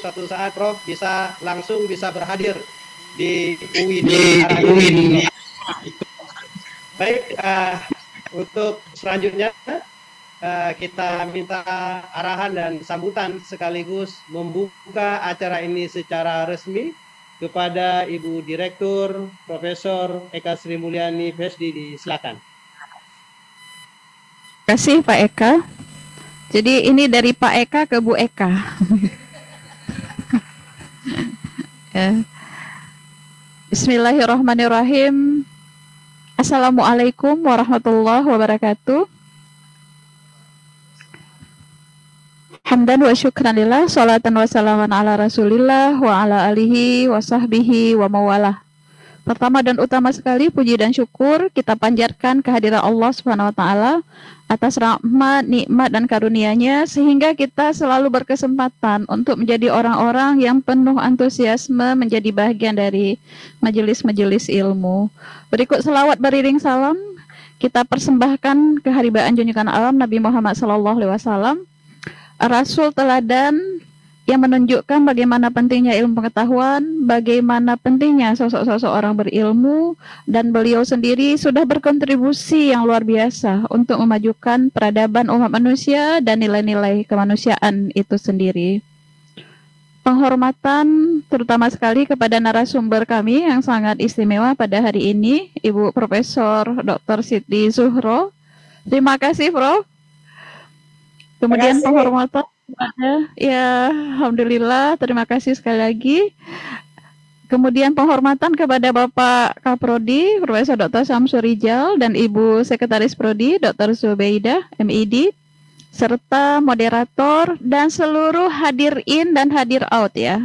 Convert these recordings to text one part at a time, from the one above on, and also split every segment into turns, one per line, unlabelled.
suatu saat Prof bisa berhadir di UIN. Baik, untuk selanjutnya kita minta arahan dan sambutan sekaligus membuka acara ini secara resmi kepada Ibu Direktur Profesor Eka Sri Mulyani PhD. Silakan.
Terima kasih Pak Eka. Jadi ini dari Pak Eka ke Bu Eka. Ya. Bismillahirrahmanirrahim. Assalamualaikum warahmatullahi wabarakatuh. Hamdan wa syukranillah, salatan wa salaman ala rasulillah wa ala alihi wa sahbihi wa mawalah. Pertama dan utama sekali puji dan syukur kita panjatkan kehadiran Allah Subhanahu wa taala atas rahmat, nikmat dan karunia-Nya sehingga kita selalu berkesempatan untuk menjadi orang-orang yang penuh antusiasme menjadi bagian dari majelis-majelis ilmu. Berikut selawat beriring salam kita persembahkan keharibaan junjungan alam Nabi Muhammad SAW, Rasul teladan yang menunjukkan bagaimana pentingnya ilmu pengetahuan, bagaimana pentingnya sosok-sosok orang berilmu, dan beliau sendiri sudah berkontribusi yang luar biasa untuk memajukan peradaban umat manusia dan nilai-nilai kemanusiaan itu sendiri. Penghormatan terutama sekali kepada narasumber kami yang sangat istimewa pada hari ini, Ibu Profesor Dr. Siti Zuhro. Terima kasih, Prof. Kemudian penghormatan ya, alhamdulillah, terima kasih sekali lagi. Kemudian penghormatan kepada Bapak Kaprodi, Profesor Dr. Syamsur Rijal, dan Ibu Sekretaris Prodi, Dr. Zubaidah, MID, serta moderator dan seluruh hadir in dan hadir out ya,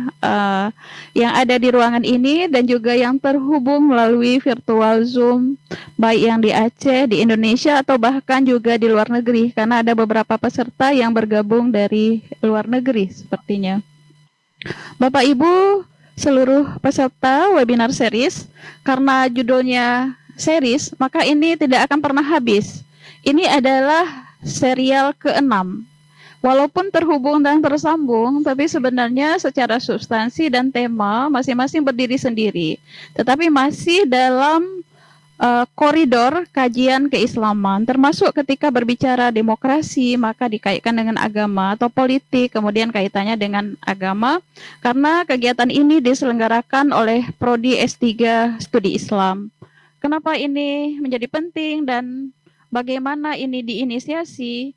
yang ada di ruangan ini dan juga yang terhubung melalui virtual Zoom, baik yang di Aceh, di Indonesia, atau bahkan juga di luar negeri, karena ada beberapa peserta yang bergabung dari luar negeri sepertinya. Bapak Ibu, seluruh peserta webinar series, karena judulnya series, maka ini tidak akan pernah habis. Ini adalah serial ke-6. Walaupun terhubung dan tersambung, tapi sebenarnya secara substansi dan tema masing-masing berdiri sendiri. Tetapi masih dalam koridor kajian keislaman, termasuk ketika berbicara demokrasi, maka dikaitkan dengan agama, atau politik, kemudian kaitannya dengan agama, karena kegiatan ini diselenggarakan oleh Prodi S3 Studi Islam. Kenapa ini menjadi penting dan bagaimana ini diinisiasi?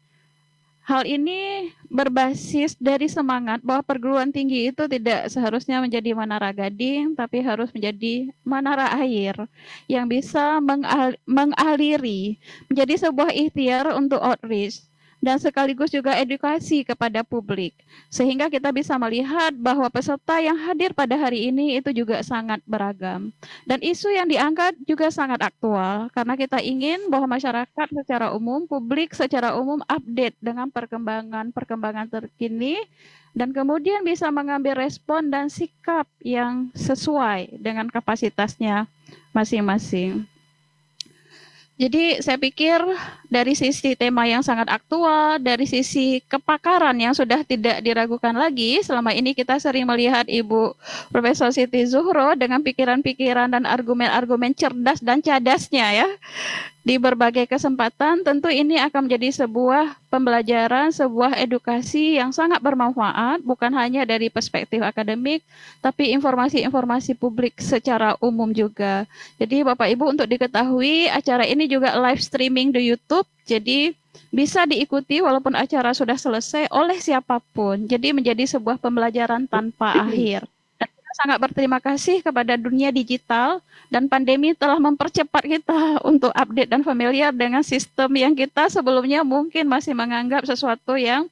Hal ini berbasis dari semangat bahwa perguruan tinggi itu tidak seharusnya menjadi menara gading, tapi harus menjadi menara air yang bisa mengaliri, menjadi sebuah ikhtiar untuk outreach dan sekaligus juga edukasi kepada publik. Sehingga kita bisa melihat bahwa peserta yang hadir pada hari ini itu juga sangat beragam. Dan isu yang diangkat juga sangat aktual, karena kita ingin bahwa masyarakat secara umum, publik secara umum update dengan perkembangan terkini, dan kemudian bisa mengambil respon dan sikap yang sesuai dengan kapasitasnya masing-masing. Jadi saya pikir dari sisi tema yang sangat aktual, dari sisi kepakaran yang sudah tidak diragukan lagi, selama ini kita sering melihat Ibu Profesor Siti Zuhro dengan pikiran-pikiran dan argumen-argumen cerdas dan cadasnya ya, di berbagai kesempatan. Tentu ini akan menjadi sebuah pembelajaran, sebuah edukasi yang sangat bermanfaat, bukan hanya dari perspektif akademik, tapi informasi-informasi publik secara umum juga. Jadi Bapak Ibu, untuk diketahui acara ini juga live streaming di YouTube, jadi bisa diikuti walaupun acara sudah selesai oleh siapapun. Jadi menjadi sebuah pembelajaran tanpa akhir. Sangat berterima kasih kepada dunia digital, dan pandemi telah mempercepat kita untuk update dan familiar dengan sistem yang kita sebelumnya mungkin masih menganggap sesuatu yang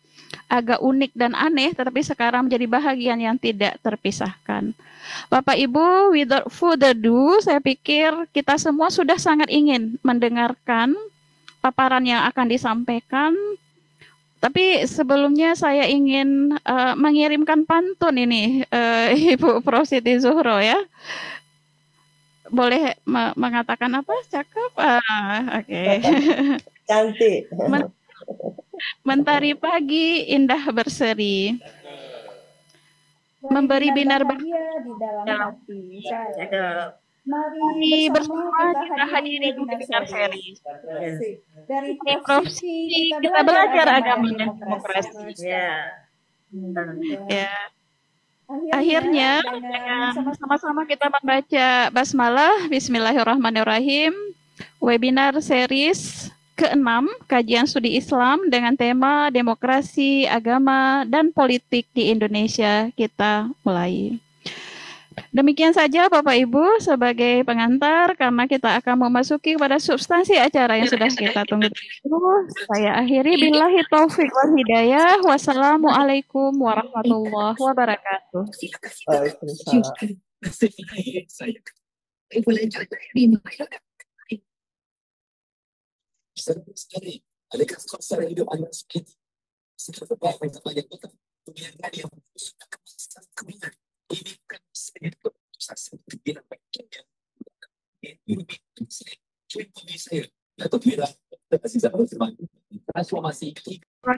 agak unik dan aneh, tetapi sekarang menjadi bahagian yang tidak terpisahkan. Bapak Ibu, without further ado, saya pikir kita semua sudah sangat ingin mendengarkan paparan yang akan disampaikan. Tapi sebelumnya saya ingin mengirimkan pantun ini, Ibu Prof. Siti Zuhro ya. Boleh mengatakan apa? Cakep? Oke.
Cantik.
Mentari pagi indah berseri. memberi binar
bahagia di dalam hati.
Mari bersama kita hadiri webinar series.
Dari
Prof. Siti kita belajar agama dan demokrasi. Ya. Akhirnya dengan sama-sama kita membaca basmalah. Bismillahirrahmanirrahim. Webinar series ke-6 kajian studi Islam dengan tema demokrasi, agama, dan politik di Indonesia kita mulai. Demikian saja Bapak Ibu sebagai pengantar karena kita akan memasuki pada substansi acara yang sudah kita tunggu. Saya akhiri billahi taufik wal hidayah. Wassalamualaikum warahmatullahi wabarakatuh. Terima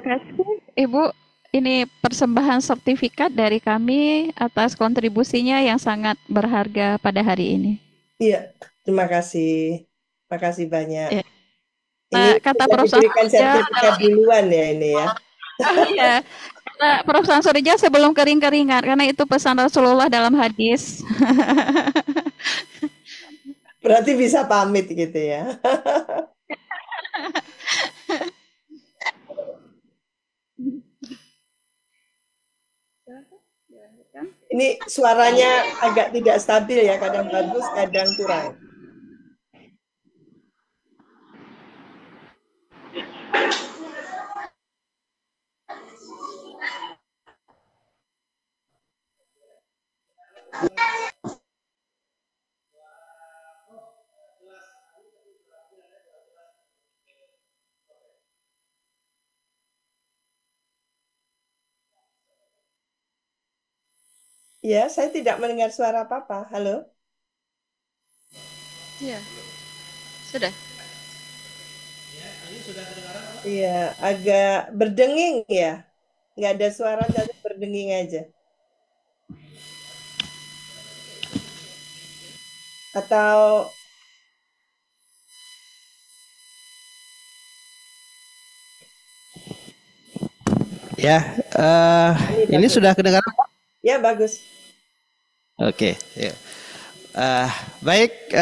kasih Ibu. Ini persembahan sertifikat dari kami atas kontribusinya yang sangat berharga pada hari ini.
Iya, terima kasih. Terima kasih banyak.
Ya.
Ini
kata
bisa
Prof.
diberikan sertifikat duluan ya ini ya.
Iya. Prof. Sansurija sebelum kering-keringat karena itu pesan Rasulullah dalam hadis.
Berarti bisa pamit gitu ya. Ini suaranya agak tidak stabil ya, kadang bagus, kadang kurang. Ya, saya tidak mendengar suara apa-apa. Halo?
Iya. Sudah.
Iya, agak berdenging ya. Nggak ada suara, tapi berdenging aja. Atau
Ya, ini sudah kedengaran?
ya bagus.
Oke, ya. Baik,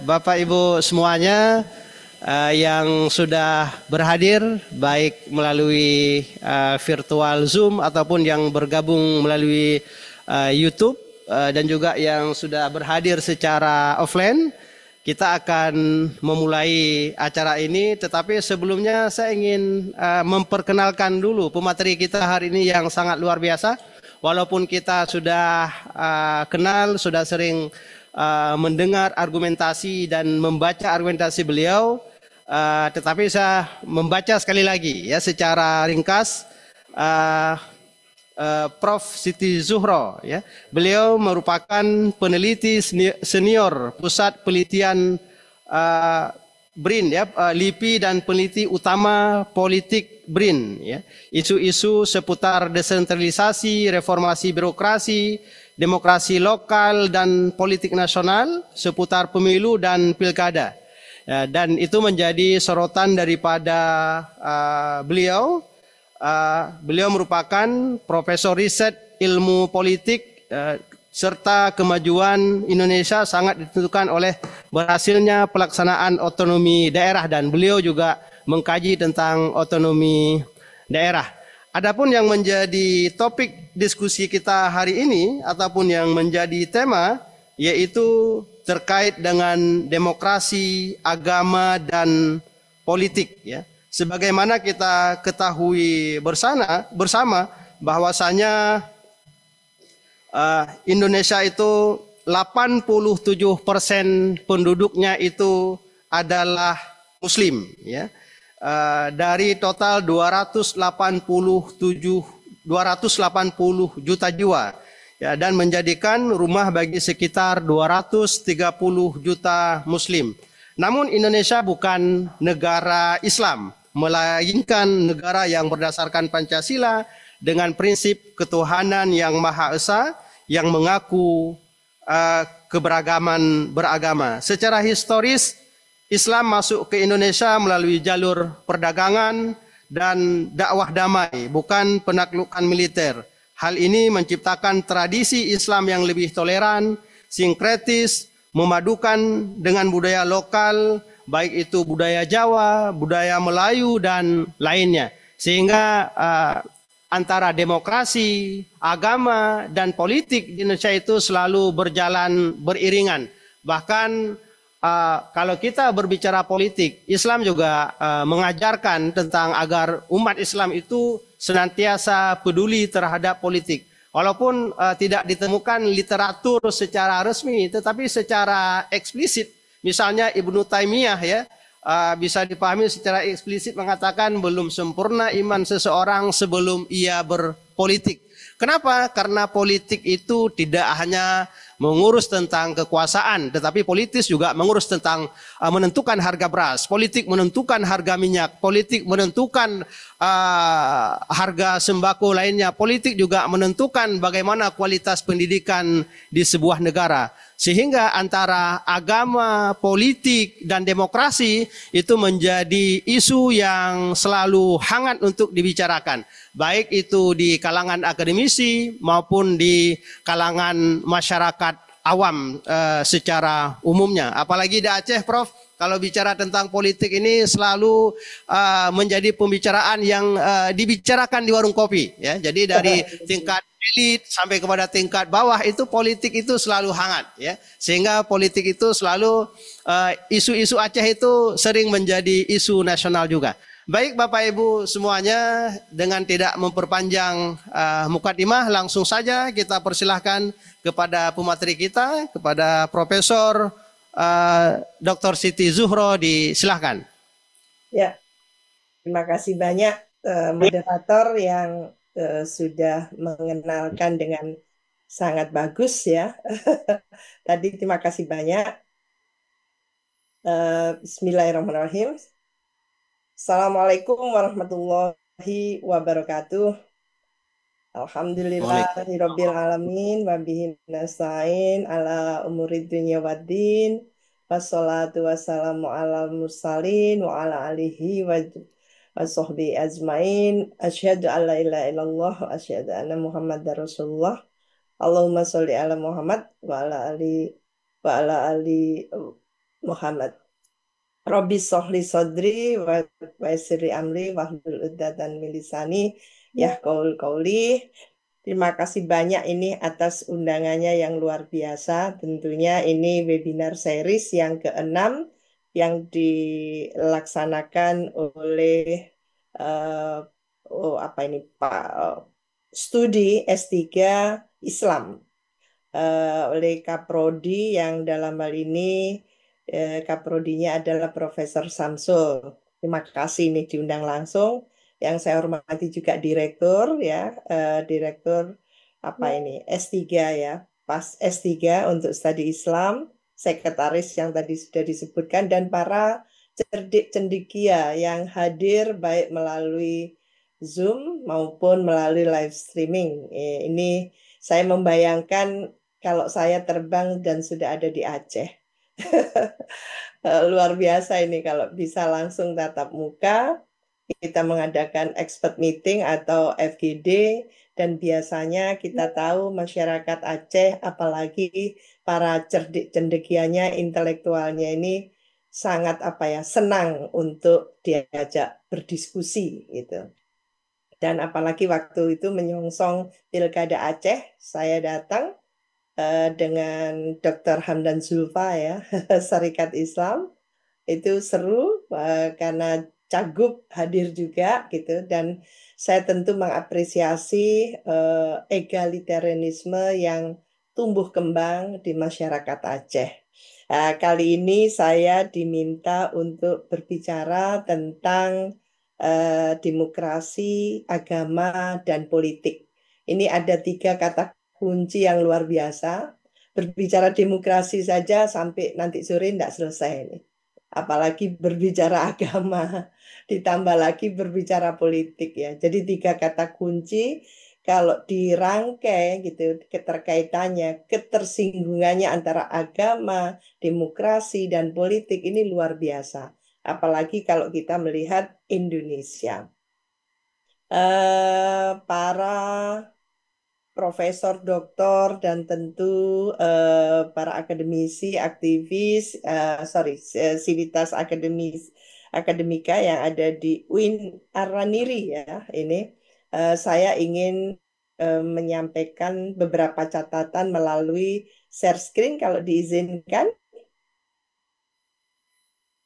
Bapak Ibu semuanya yang sudah berhadir, baik melalui virtual Zoom ataupun yang bergabung melalui YouTube dan juga yang sudah berhadir secara offline. Kita akan memulai acara ini, tetapi sebelumnya saya ingin memperkenalkan dulu pemateri kita hari ini yang sangat luar biasa. Walaupun kita sudah kenal, sudah sering mendengar argumentasi dan membaca argumentasi beliau, tetapi saya membaca sekali lagi ya secara ringkas. Prof. Siti Zuhro, ya. Beliau merupakan peneliti senior Pusat Penelitian BRIN, ya, LIPI dan peneliti utama politik BRIN, ya. Isu-isu seputar desentralisasi, reformasi birokrasi, demokrasi lokal dan politik nasional, seputar pemilu dan pilkada. Ya, dan itu menjadi sorotan daripada beliau. Beliau merupakan profesor riset ilmu politik serta kemajuan Indonesia sangat ditentukan oleh berhasilnya pelaksanaan otonomi daerah, dan beliau juga mengkaji tentang otonomi daerah. Adapun yang menjadi topik diskusi kita hari ini ataupun yang menjadi tema yaitu terkait dengan demokrasi, agama dan politik, ya. Sebagaimana kita ketahui bersama bahwasanya Indonesia itu 87% penduduknya itu adalah Muslim, ya. Dari total 280 juta jiwa, ya, dan menjadikan rumah bagi sekitar 230 juta Muslim. Namun Indonesia bukan negara Islam, melainkan negara yang berdasarkan Pancasila dengan prinsip ketuhanan yang Maha Esa yang mengaku keberagaman beragama. Secara historis, Islam masuk ke Indonesia melalui jalur perdagangan dan dakwah damai, bukan penaklukan militer. Hal ini menciptakan tradisi Islam yang lebih toleran, sinkretis, memadukan dengan budaya lokal, baik itu budaya Jawa, budaya Melayu, dan lainnya. Sehingga antara demokrasi, agama, dan politik di Indonesia itu selalu berjalan beriringan. Bahkan kalau kita berbicara politik, Islam juga mengajarkan tentang agar umat Islam itu senantiasa peduli terhadap politik. Walaupun tidak ditemukan literatur secara resmi, tetapi secara eksplisit, misalnya Ibnu Taimiyah ya, bisa dipahami secara eksplisit mengatakan belum sempurna iman seseorang sebelum ia berpolitik. Kenapa? Karena politik itu tidak hanya mengurus tentang kekuasaan, tetapi politis juga mengurus tentang menentukan harga beras, politik menentukan harga minyak, politik menentukan harga sembako lainnya, politik juga menentukan bagaimana kualitas pendidikan di sebuah negara. Sehingga antara agama, politik, dan demokrasi itu menjadi isu yang selalu hangat untuk dibicarakan. Baik itu di kalangan akademisi maupun di kalangan masyarakat awam secara umumnya. Apalagi di Aceh, Prof, kalau bicara tentang politik ini selalu menjadi pembicaraan yang dibicarakan di warung kopi. Ya. Jadi dari tingkat elit sampai kepada tingkat bawah itu politik itu selalu hangat. Ya. Sehingga politik itu selalu isu-isu Aceh itu sering menjadi isu nasional juga. Baik Bapak Ibu semuanya, dengan tidak memperpanjang mukadimah, langsung saja kita persilahkan kepada pemateri kita, kepada Profesor Dr. Siti Zuhro, disilahkan.
Ya, terima kasih banyak moderator yang sudah mengenalkan dengan sangat bagus ya. Tadi terima kasih banyak. Bismillahirrahmanirrahim. Assalamualaikum warahmatullahi wabarakatuh. Alhamdulillahirabbil alamin wa bihi nasta'in ala umuri dunya waddin. Wassalatu wassalamu ala mursalin wa ala alihi wa sahbihi ajmain. Asyhadu an la ilaha illallah wa asyhadu anna Muhammadar Rasulullah. Allahumma sholli ala Muhammad wa ala ali Muhammad. Rabbi sholli sadri wa yassirli amri wahlul 'uqdatam min lisani yafqahu qauli. Terima kasih banyak ini atas undangannya yang luar biasa. Tentunya ini webinar series yang ke-6 yang dilaksanakan oleh Pak studi S3 Islam oleh Kaprodi, yang dalam hal ini Kaprodinya adalah Profesor Samsul. Terima kasih ini diundang langsung. Yang saya hormati juga direktur ya, direktur S3 ya, pas S3 untuk studi Islam, sekretaris yang tadi sudah disebutkan, dan para cerdik cendekia yang hadir baik melalui Zoom maupun melalui live streaming. Ini saya membayangkan kalau saya terbang dan sudah ada di Aceh. Luar biasa ini kalau bisa langsung tatap muka. Kita mengadakan expert meeting atau FGD, dan biasanya kita tahu masyarakat Aceh, apalagi para cerdik cendekianya, intelektualnya ini sangat senang untuk diajak berdiskusi gitu. Dan apalagi waktu itu menyongsong Pilkada Aceh, saya datang dengan Dr. Hamdan Zulfa ya, Syarikat Islam. Itu seru karena Cagup hadir juga gitu, dan saya tentu mengapresiasi egalitarianisme yang tumbuh kembang di masyarakat Aceh. Kali ini saya diminta untuk berbicara tentang demokrasi, agama, dan politik. Ini ada 3 kata kunci yang luar biasa. Berbicara demokrasi saja sampai nanti sore tidak selesai ini. apalagi berbicara agama, ditambah lagi berbicara politik ya. Jadi 3 kata kunci kalau dirangkai gitu keterkaitannya, ketersinggungannya antara agama, demokrasi dan politik ini luar biasa. Apalagi kalau kita melihat Indonesia. Para profesor, doktor, dan tentu para akademisi, aktivis, sivitas akademika yang ada di UIN Araniri ya. Ini saya ingin menyampaikan beberapa catatan melalui share screen kalau diizinkan.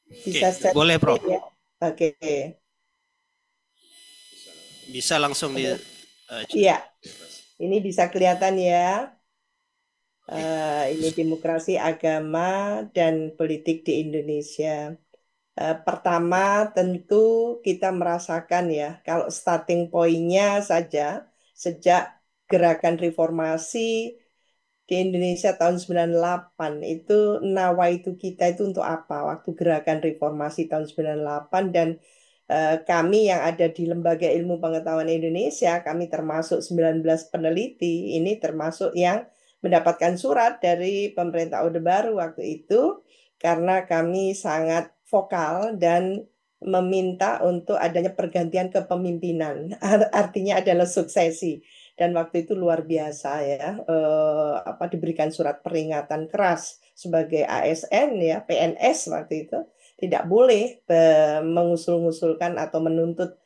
Bisa
Oke,
share
boleh Prof.
screen ya. Oke.
Bisa langsung di
Iya, ini bisa kelihatan ya. Ini demokrasi, agama, dan politik di Indonesia. Pertama, tentu kita merasakan ya, kalau starting point-nya saja, sejak gerakan reformasi di Indonesia tahun 98, itu nawaitu kita itu untuk apa? Waktu gerakan reformasi tahun 98, dan kami yang ada di Lembaga Ilmu Pengetahuan Indonesia, kami termasuk 19 peneliti, ini termasuk yang mendapatkan surat dari pemerintah Orde Baru waktu itu, karena kami sangat vokal dan meminta untuk adanya pergantian kepemimpinan. Artinya adalah suksesi. Dan waktu itu luar biasa ya, diberikan surat peringatan keras sebagai ASN ya, PNS waktu itu tidak boleh mengusul-ngusulkan atau menuntut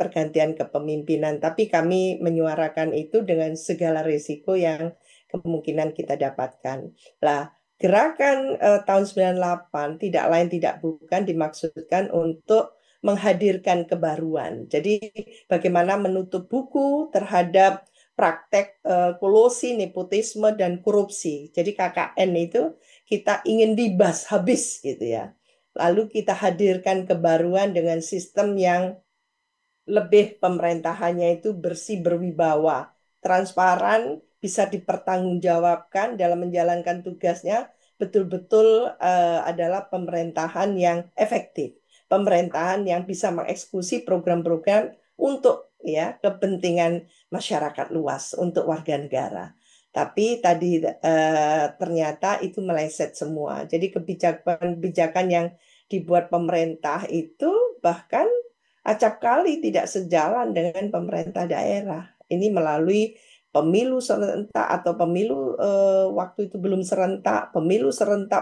pergantian kepemimpinan. Tapi kami menyuarakan itu dengan segala risiko yang kemungkinan kita dapatkan. Lah, gerakan tahun 98 tidak lain tidak bukan dimaksudkan untuk menghadirkan kebaruan. Jadi bagaimana menutup buku terhadap praktek kolusi, nepotisme, dan korupsi. Jadi KKN itu kita ingin libas habis gitu ya. Lalu kita hadirkan kebaruan dengan sistem yang lebih pemerintahannya itu bersih, berwibawa, transparan, bisa dipertanggungjawabkan dalam menjalankan tugasnya, betul-betul adalah pemerintahan yang efektif, pemerintahan yang bisa mengeksekusi program-program untuk ya kepentingan masyarakat luas, untuk warga negara. Tapi tadi ternyata itu meleset semua. Jadi kebijakan-kebijakan yang dibuat pemerintah itu bahkan acap kali tidak sejalan dengan pemerintah daerah. Ini melalui pemilu serentak atau pemilu waktu itu belum serentak,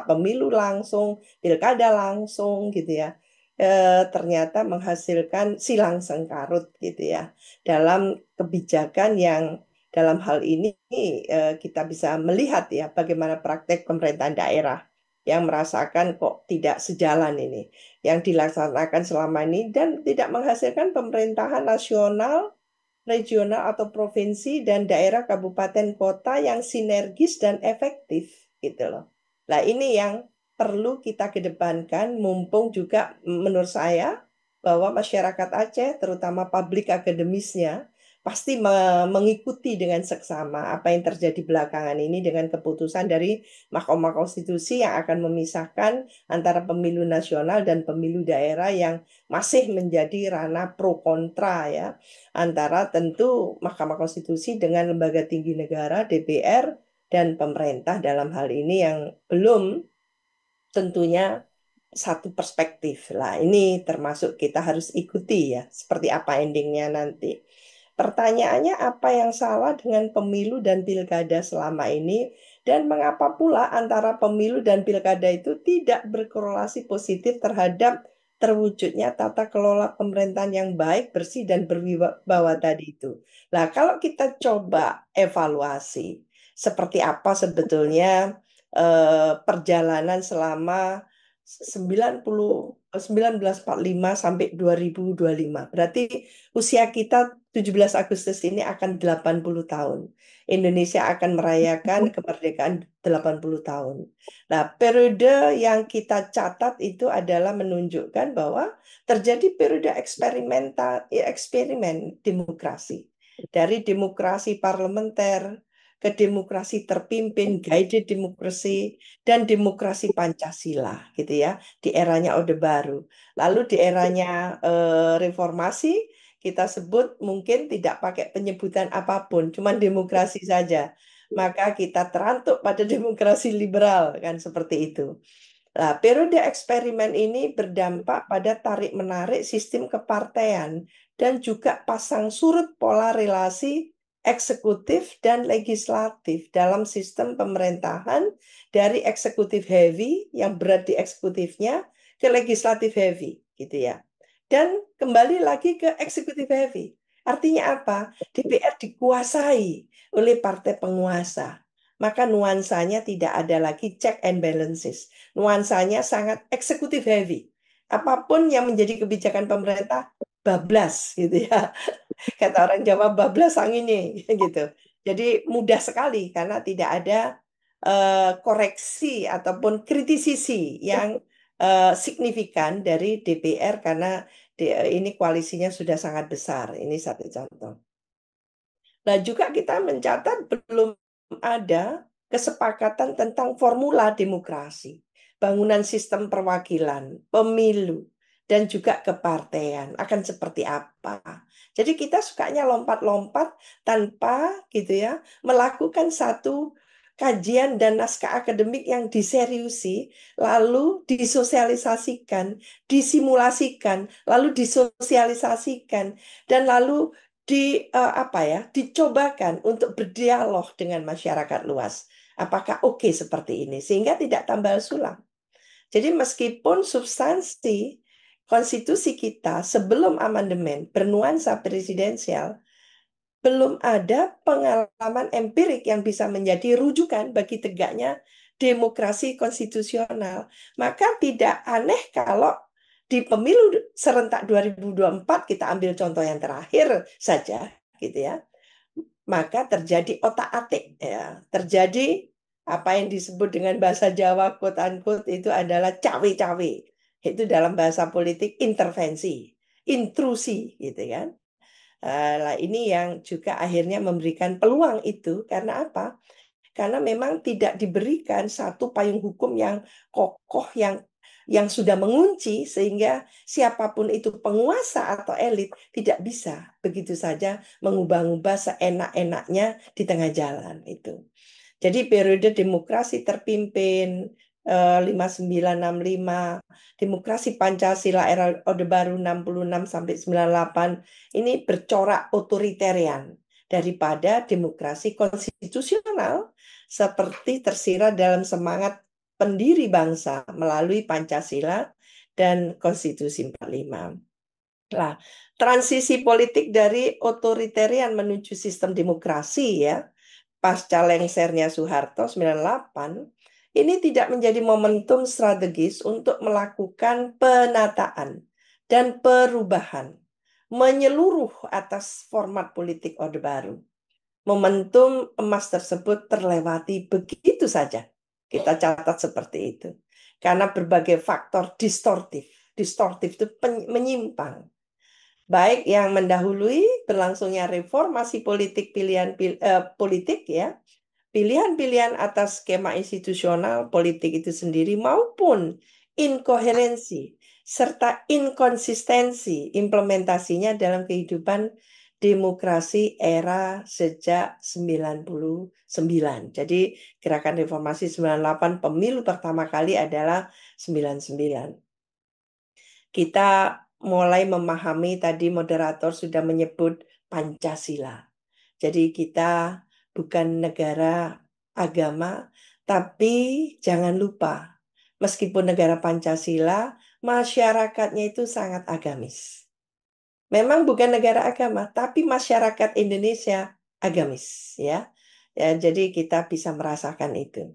pemilu langsung, pilkada langsung gitu ya. Ternyata menghasilkan silang sengkarut gitu ya. Dalam kebijakan yang dalam hal ini kita bisa melihat ya bagaimana praktek pemerintahan daerah yang merasakan kok tidak sejalan ini yang dilaksanakan selama ini dan tidak menghasilkan pemerintahan nasional, regional atau provinsi dan daerah kabupaten kota yang sinergis dan efektif gitu loh. Nah, ini yang perlu kita kedepankan mumpung juga menurut saya bahwa masyarakat Aceh terutama publik akademisnya pasti mengikuti dengan seksama apa yang terjadi belakangan ini dengan keputusan dari Mahkamah Konstitusi yang akan memisahkan antara pemilu nasional dan pemilu daerah yang masih menjadi ranah pro kontra ya antara tentu Mahkamah Konstitusi dengan lembaga tinggi negara DPR dan pemerintah dalam hal ini yang belum tentunya satu perspektif lah. Ini termasuk kita harus ikuti ya seperti apa endingnya nanti. Pertanyaannya apa yang salah dengan pemilu dan pilkada selama ini dan mengapa pula antara pemilu dan pilkada itu tidak berkorelasi positif terhadap terwujudnya tata kelola pemerintahan yang baik, bersih, dan berwibawa tadi itu. Nah, kalau kita coba evaluasi seperti apa sebetulnya perjalanan selama 1945 sampai 2025. Berarti usia kita 17 Agustus ini akan 80 tahun. Indonesia akan merayakan kemerdekaan 80 tahun. Nah, periode yang kita catat itu adalah menunjukkan bahwa terjadi periode eksperimen demokrasi. Dari demokrasi parlementer, ke demokrasi terpimpin, guided demokrasi, dan demokrasi Pancasila, gitu ya, di eranya Orde Baru. Lalu di eranya reformasi, kita sebut mungkin tidak pakai penyebutan apapun, cuman demokrasi saja. Maka kita terantuk pada demokrasi liberal, kan seperti itu. Nah, periode eksperimen ini berdampak pada tarik-menarik sistem kepartean dan juga pasang surut pola relasi eksekutif dan legislatif dalam sistem pemerintahan dari eksekutif heavy yang berat di eksekutifnya ke legislatif heavy, gitu ya. Dan kembali lagi ke eksekutif heavy. Artinya apa? DPR dikuasai oleh partai penguasa. Maka nuansanya tidak ada lagi check and balances. Nuansanya sangat eksekutif heavy. Apapun yang menjadi kebijakan pemerintah, bablas gitu ya. Kata orang Jawa, bablas anginnya gitu. Jadi mudah sekali karena tidak ada koreksi ataupun kritisisi yang signifikan dari DPR karena ini koalisinya sudah sangat besar. Ini satu contoh. Nah, juga kita mencatat belum ada kesepakatan tentang formula demokrasi, bangunan sistem perwakilan, pemilu, dan juga kepartean akan seperti apa. Jadi kita sukanya lompat-lompat tanpa gitu ya melakukan satu kajian dan naskah akademik yang diseriusi, lalu disosialisasikan, disimulasikan, lalu disosialisasikan, dan lalu dicobakan untuk berdialog dengan masyarakat luas. Apakah oke seperti ini sehingga tidak tambal sulam. Jadi meskipun substansi konstitusi kita sebelum amandemen bernuansa presidensial, belum ada pengalaman empirik yang bisa menjadi rujukan bagi tegaknya demokrasi konstitusional. Maka tidak aneh kalau di pemilu serentak 2024, kita ambil contoh yang terakhir saja, gitu ya, maka terjadi otak-atik, ya, terjadi apa yang disebut dengan bahasa Jawa quote unquote itu adalah cawe-cawe. Itu dalam bahasa politik intervensi, intrusi, gitu kan. Nah, ini yang juga akhirnya memberikan peluang itu karena apa? Karena memang tidak diberikan satu payung hukum yang kokoh yang sudah mengunci sehingga siapapun itu penguasa atau elit tidak bisa begitu saja mengubah-ubah seenak-enaknya di tengah jalan itu. Jadi periode demokrasi terpimpin 5965, demokrasi Pancasila era Orde Baru 66 sampai 98 ini bercorak otoritarian daripada demokrasi konstitusional seperti tersirat dalam semangat pendiri bangsa melalui Pancasila dan Konstitusi 45. Nah, transisi politik dari otoritarian menuju sistem demokrasi ya, pasca lengsernya Soeharto 98, ini tidak menjadi momentum strategis untuk melakukan penataan dan perubahan menyeluruh atas format politik Orde Baru. Momentum emas tersebut terlewati begitu saja. Kita catat seperti itu. Karena berbagai faktor distortif. Distortif itu menyimpang. Baik yang mendahului berlangsungnya reformasi politik politik ya, pilihan-pilihan atas skema institusional politik itu sendiri maupun inkoherensi serta inkonsistensi implementasinya dalam kehidupan demokrasi era sejak 99. Jadi gerakan reformasi 98, pemilu pertama kali adalah 99. Kita mulai memahami, tadi moderator sudah menyebut Pancasila. Jadi kita bukan negara agama, tapi jangan lupa, meskipun negara Pancasila, masyarakatnya itu sangat agamis. Memang bukan negara agama, tapi masyarakat Indonesia agamis, ya. Ya, jadi kita bisa merasakan itu.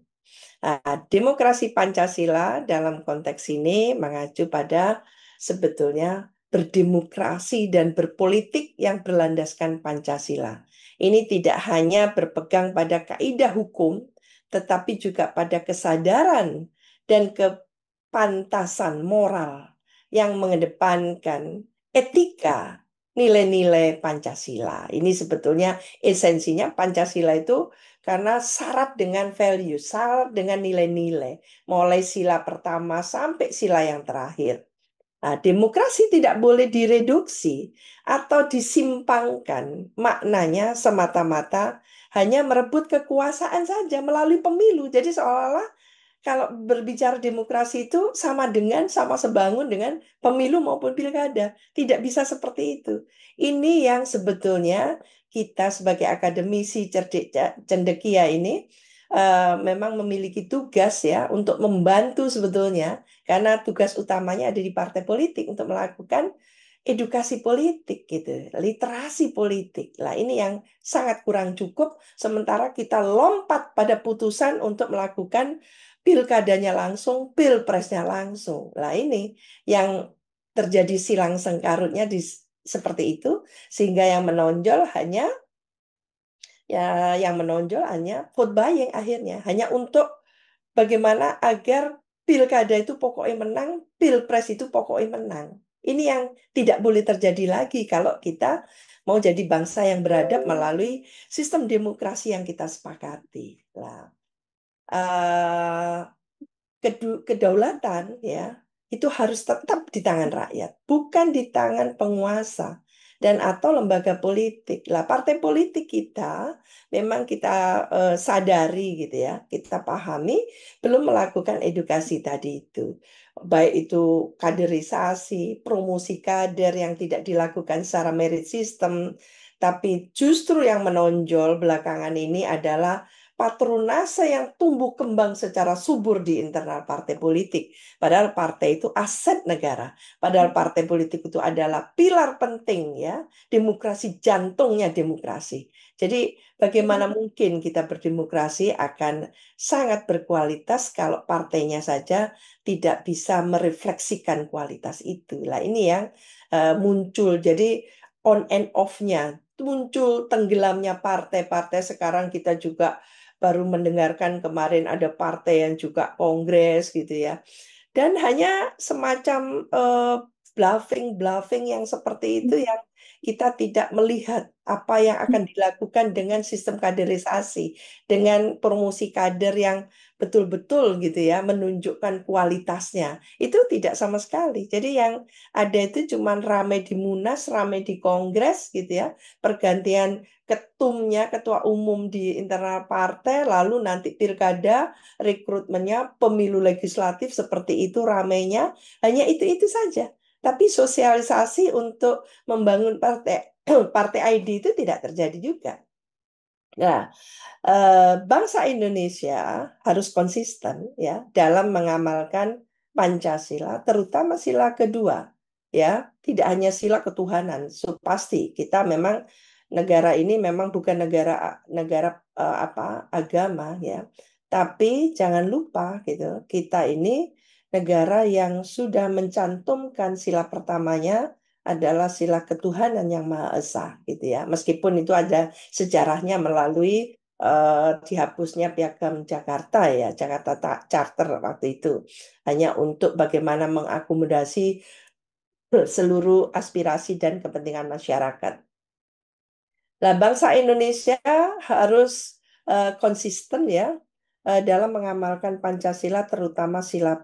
Nah, demokrasi Pancasila dalam konteks ini mengacu pada sebetulnya berdemokrasi dan berpolitik yang berlandaskan Pancasila. Ini tidak hanya berpegang pada kaidah hukum, tetapi juga pada kesadaran dan kepantasan moral yang mengedepankan etika nilai-nilai Pancasila. Ini sebetulnya esensinya Pancasila itu karena syarat dengan value, syarat dengan nilai-nilai. Mulai sila pertama sampai sila yang terakhir. Nah, demokrasi tidak boleh direduksi atau disimpangkan. Maknanya semata-mata hanya merebut kekuasaan saja melalui pemilu. Jadi seolah-olah kalau berbicara demokrasi itu sama sebangun dengan pemilu maupun pilkada. Tidak bisa seperti itu. Ini yang sebetulnya kita sebagai akademisi cerdik cendekia ini memang memiliki tugas ya untuk membantu sebetulnya karena tugas utamanya ada di partai politik untuk melakukan edukasi politik gitu, literasi politik. Lah ini yang sangat kurang cukup sementara kita lompat pada putusan untuk melakukan pilkadanya langsung, pilpresnya langsung. Lah ini yang terjadi silang sengkarutnya seperti itu sehingga yang menonjol hanya vote buying akhirnya, hanya untuk bagaimana agar pilkada itu pokoknya menang, pilpres itu pokoknya menang. Ini yang tidak boleh terjadi lagi kalau kita mau jadi bangsa yang beradab melalui sistem demokrasi yang kita sepakati. Nah, kedaulatan ya itu harus tetap di tangan rakyat, bukan di tangan penguasa dan atau lembaga politik. Lah partai politik kita memang kita sadari gitu ya, kita pahami belum melakukan edukasi tadi itu. Baik itu kaderisasi, promosi kader yang tidak dilakukan secara merit system, tapi justru yang menonjol belakangan ini adalah patronase yang tumbuh kembang secara subur di internal partai politik. Padahal partai itu aset negara. Padahal partai politik itu adalah pilar penting ya, demokrasi jantungnya demokrasi. Jadi bagaimana mungkin kita berdemokrasi akan sangat berkualitas kalau partainya saja tidak bisa merefleksikan kualitas itu. Lah ini yang muncul. Jadi on and off-nya muncul tenggelamnya partai-partai sekarang kita juga baru mendengarkan kemarin ada partai yang juga kongres gitu ya. Dan hanya semacam bluffing-bluffing yang seperti itu yang kita tidak melihat apa yang akan dilakukan dengan sistem kaderisasi, dengan promosi kader yang betul-betul gitu ya, menunjukkan kualitasnya. Itu tidak sama sekali. Jadi yang ada itu cuma rame di Munas, rame di Kongres gitu ya, pergantian ketumnya, ketua umum di internal partai, lalu nanti pilkada, rekrutmennya, pemilu legislatif seperti itu ramenya, hanya itu saja. Tapi sosialisasi untuk membangun partai partai ID itu tidak terjadi juga. Nah, bangsa Indonesia harus konsisten ya dalam mengamalkan Pancasila, terutama sila kedua. Ya, tidak hanya sila ketuhanan. So, pasti kita memang negara ini memang bukan negara negara agama ya. Tapi jangan lupa gitu, kita ini negara yang sudah mencantumkan sila pertamanya adalah sila ketuhanan yang Maha Esa gitu ya. Meskipun itu ada sejarahnya melalui dihapusnya Piagam Jakarta ya, Jakarta Charter waktu itu hanya untuk bagaimana mengakomodasi seluruh aspirasi dan kepentingan masyarakat. Nah, bangsa Indonesia harus konsisten ya dalam mengamalkan Pancasila, terutama sila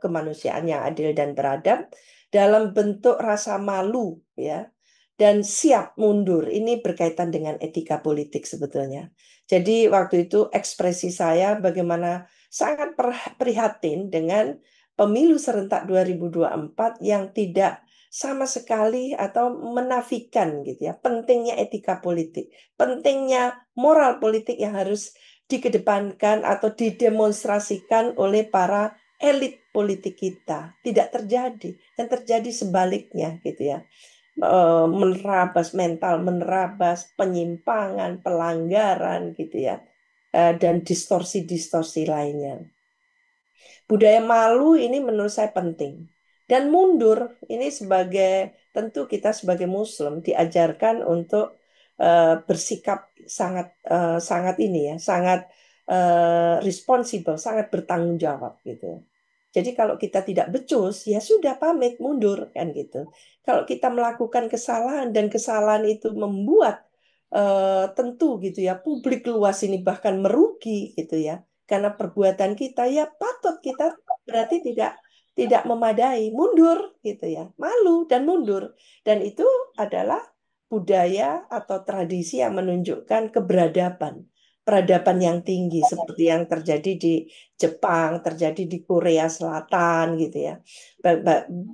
kemanusiaan yang adil dan beradab dalam bentuk rasa malu ya dan siap mundur. Ini berkaitan dengan etika politik sebetulnya. Jadi waktu itu ekspresi saya bagaimana sangat prihatin dengan pemilu serentak 2024 yang tidak sama sekali atau menafikan gitu ya pentingnya etika politik, pentingnya moral politik yang harus dikedepankan atau didemonstrasikan oleh para elit politik kita. Tidak terjadi dan terjadi sebaliknya gitu ya. Menerabas mental, menerabas penyimpangan, pelanggaran gitu ya. Dan distorsi-distorsi lainnya. Budaya malu ini menurut saya penting. Dan mundur ini tentu kita sebagai Muslim diajarkan untuk bersikap sangat ini ya, sangat responsible, sangat bertanggung jawab gitu. Jadi kalau kita tidak becus, ya sudah pamit mundur kan gitu. Kalau kita melakukan kesalahan dan kesalahan itu membuat tentu gitu ya publik luas ini bahkan merugi gitu ya. Karena perbuatan kita ya patut kita berarti tidak memadai, mundur gitu ya. Malu dan mundur. Dan itu adalah budaya atau tradisi yang menunjukkan keberadaban. Peradaban yang tinggi seperti yang terjadi di Jepang, terjadi di Korea Selatan gitu ya.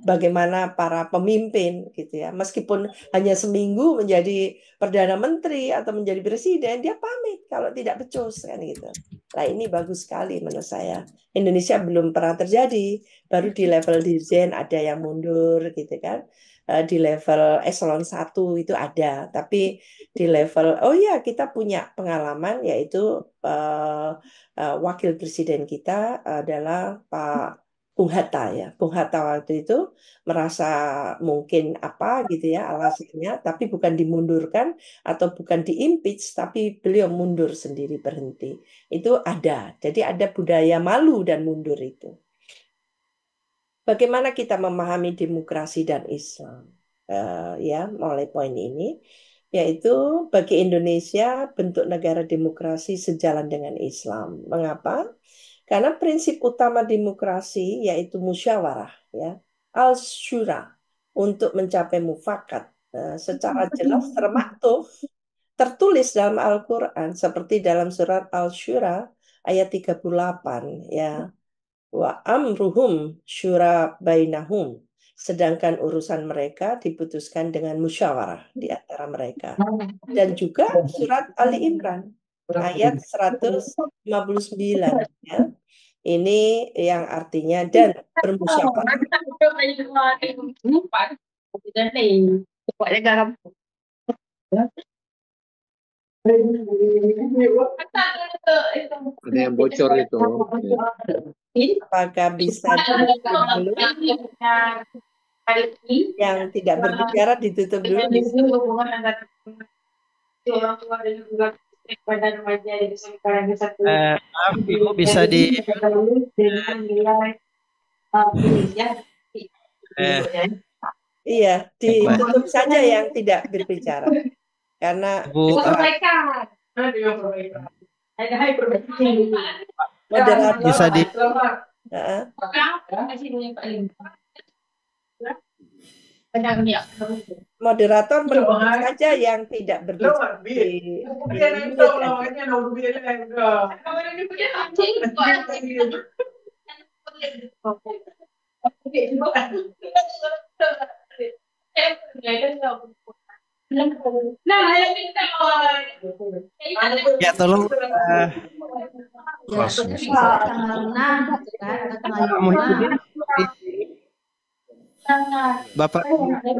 Bagaimana para pemimpin gitu ya. Meskipun hanya seminggu menjadi perdana menteri atau menjadi presiden, dia pamit kalau tidak becus kan gitu. Nah, ini bagus sekali menurut saya. Indonesia belum pernah terjadi, baru di level dirjen ada yang mundur gitu kan. Di level eselon 1 itu ada, tapi di level oh ya kita punya pengalaman yaitu wakil presiden kita adalah Pak Bung Hatta ya. Bung Hatta waktu itu merasa mungkin apa gitu ya alasannya, tapi bukan dimundurkan atau bukan diimpeach, tapi beliau mundur sendiri berhenti. Itu ada. Jadi ada budaya malu dan mundur itu. Bagaimana kita memahami demokrasi dan Islam? Ya, mulai poin ini, yaitu bagi Indonesia bentuk negara demokrasi sejalan dengan Islam. Mengapa? Karena prinsip utama demokrasi yaitu musyawarah, ya, al-syura untuk mencapai mufakat. Secara jelas termaktub tertulis dalam Al-Quran seperti dalam surat Al-Syura ayat 38 ya wa amruhum syura bainahum, sedangkan urusan mereka diputuskan dengan musyawarah di antara mereka. Dan juga surat Ali Imran ayat 159 ya. Ini yang artinya dan bermusyawarah.
Ada yang bocor itu.
Apakah bisa ditutup dulu? Yang tidak berbicara ditutup dulu.
Maaf, Ibu bisa di
Iya, ditutup saja yang tidak berbicara. Karena
Ibu
moderator
bisa di
moderator menutup saja yang tidak berbicara di mute aja.
ya tolong Bapak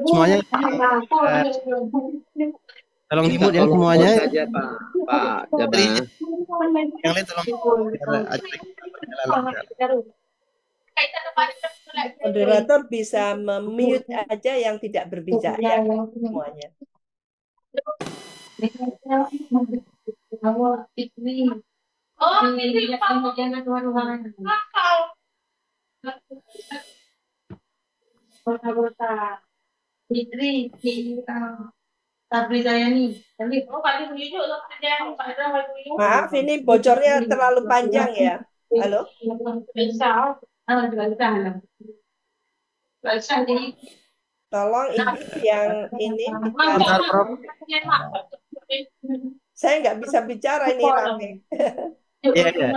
semuanya tolong di mute ya semuanya.
Aja Pak Jabang.
Yang lain tolong biar acara kita berjalan lancar.
Moderator bisa memute aja yang tidak berbicara ya, semuanya. Maaf, ini bocornya terlalu panjang ya. Halo? Tolong ibu yang ini
Bentar, Prof.
Saya nggak bisa bicara ini rame.
Iya, iya.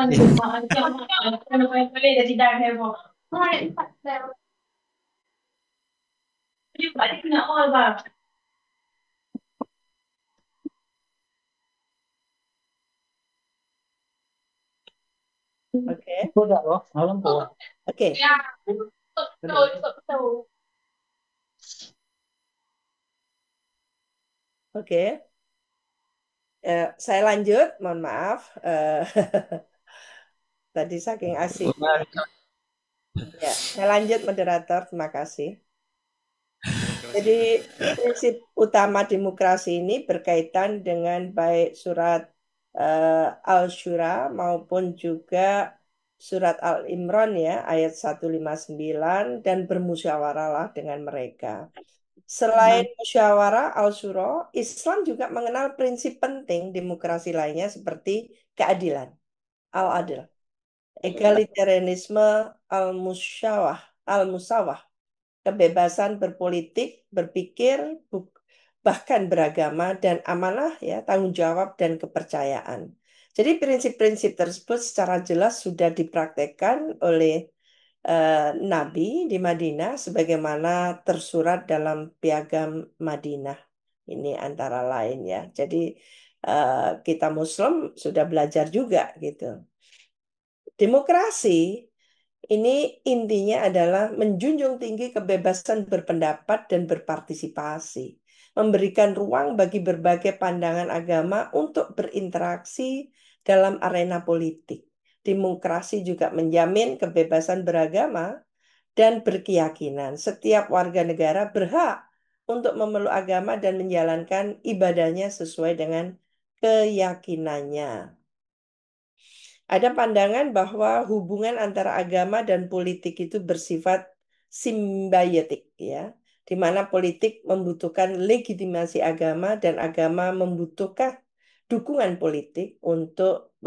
Oke. Oke. Oke. Saya lanjut, mohon maaf. Tadi saking asik. Ya, saya lanjut moderator, terima kasih. Jadi prinsip utama demokrasi ini berkaitan dengan baik surat Al-Syura maupun juga surat Al-Imran ya, ayat 159, dan bermusyawarahlah dengan mereka. Selain musyawarah al-syura, Islam juga mengenal prinsip penting demokrasi lainnya seperti keadilan, al-adl, egalitarianisme, al-musawah, kebebasan berpolitik, berpikir, bahkan beragama, dan amanah ya, tanggung jawab dan kepercayaan. Jadi prinsip-prinsip tersebut secara jelas sudah dipraktekkan oleh Nabi di Madinah sebagaimana tersurat dalam Piagam Madinah. Ini antara lain ya. Jadi kita Muslim sudah belajar juga gitu. Demokrasi ini intinya adalah menjunjung tinggi kebebasan berpendapat dan berpartisipasi, memberikan ruang bagi berbagai pandangan agama untuk berinteraksi dalam arena politik. Demokrasi juga menjamin kebebasan beragama dan berkeyakinan. Setiap warga negara berhak untuk memeluk agama dan menjalankan ibadahnya sesuai dengan keyakinannya. Ada pandangan bahwa hubungan antara agama dan politik itu bersifat simbiotik ya, di mana politik membutuhkan legitimasi agama dan agama membutuhkan dukungan politik untuk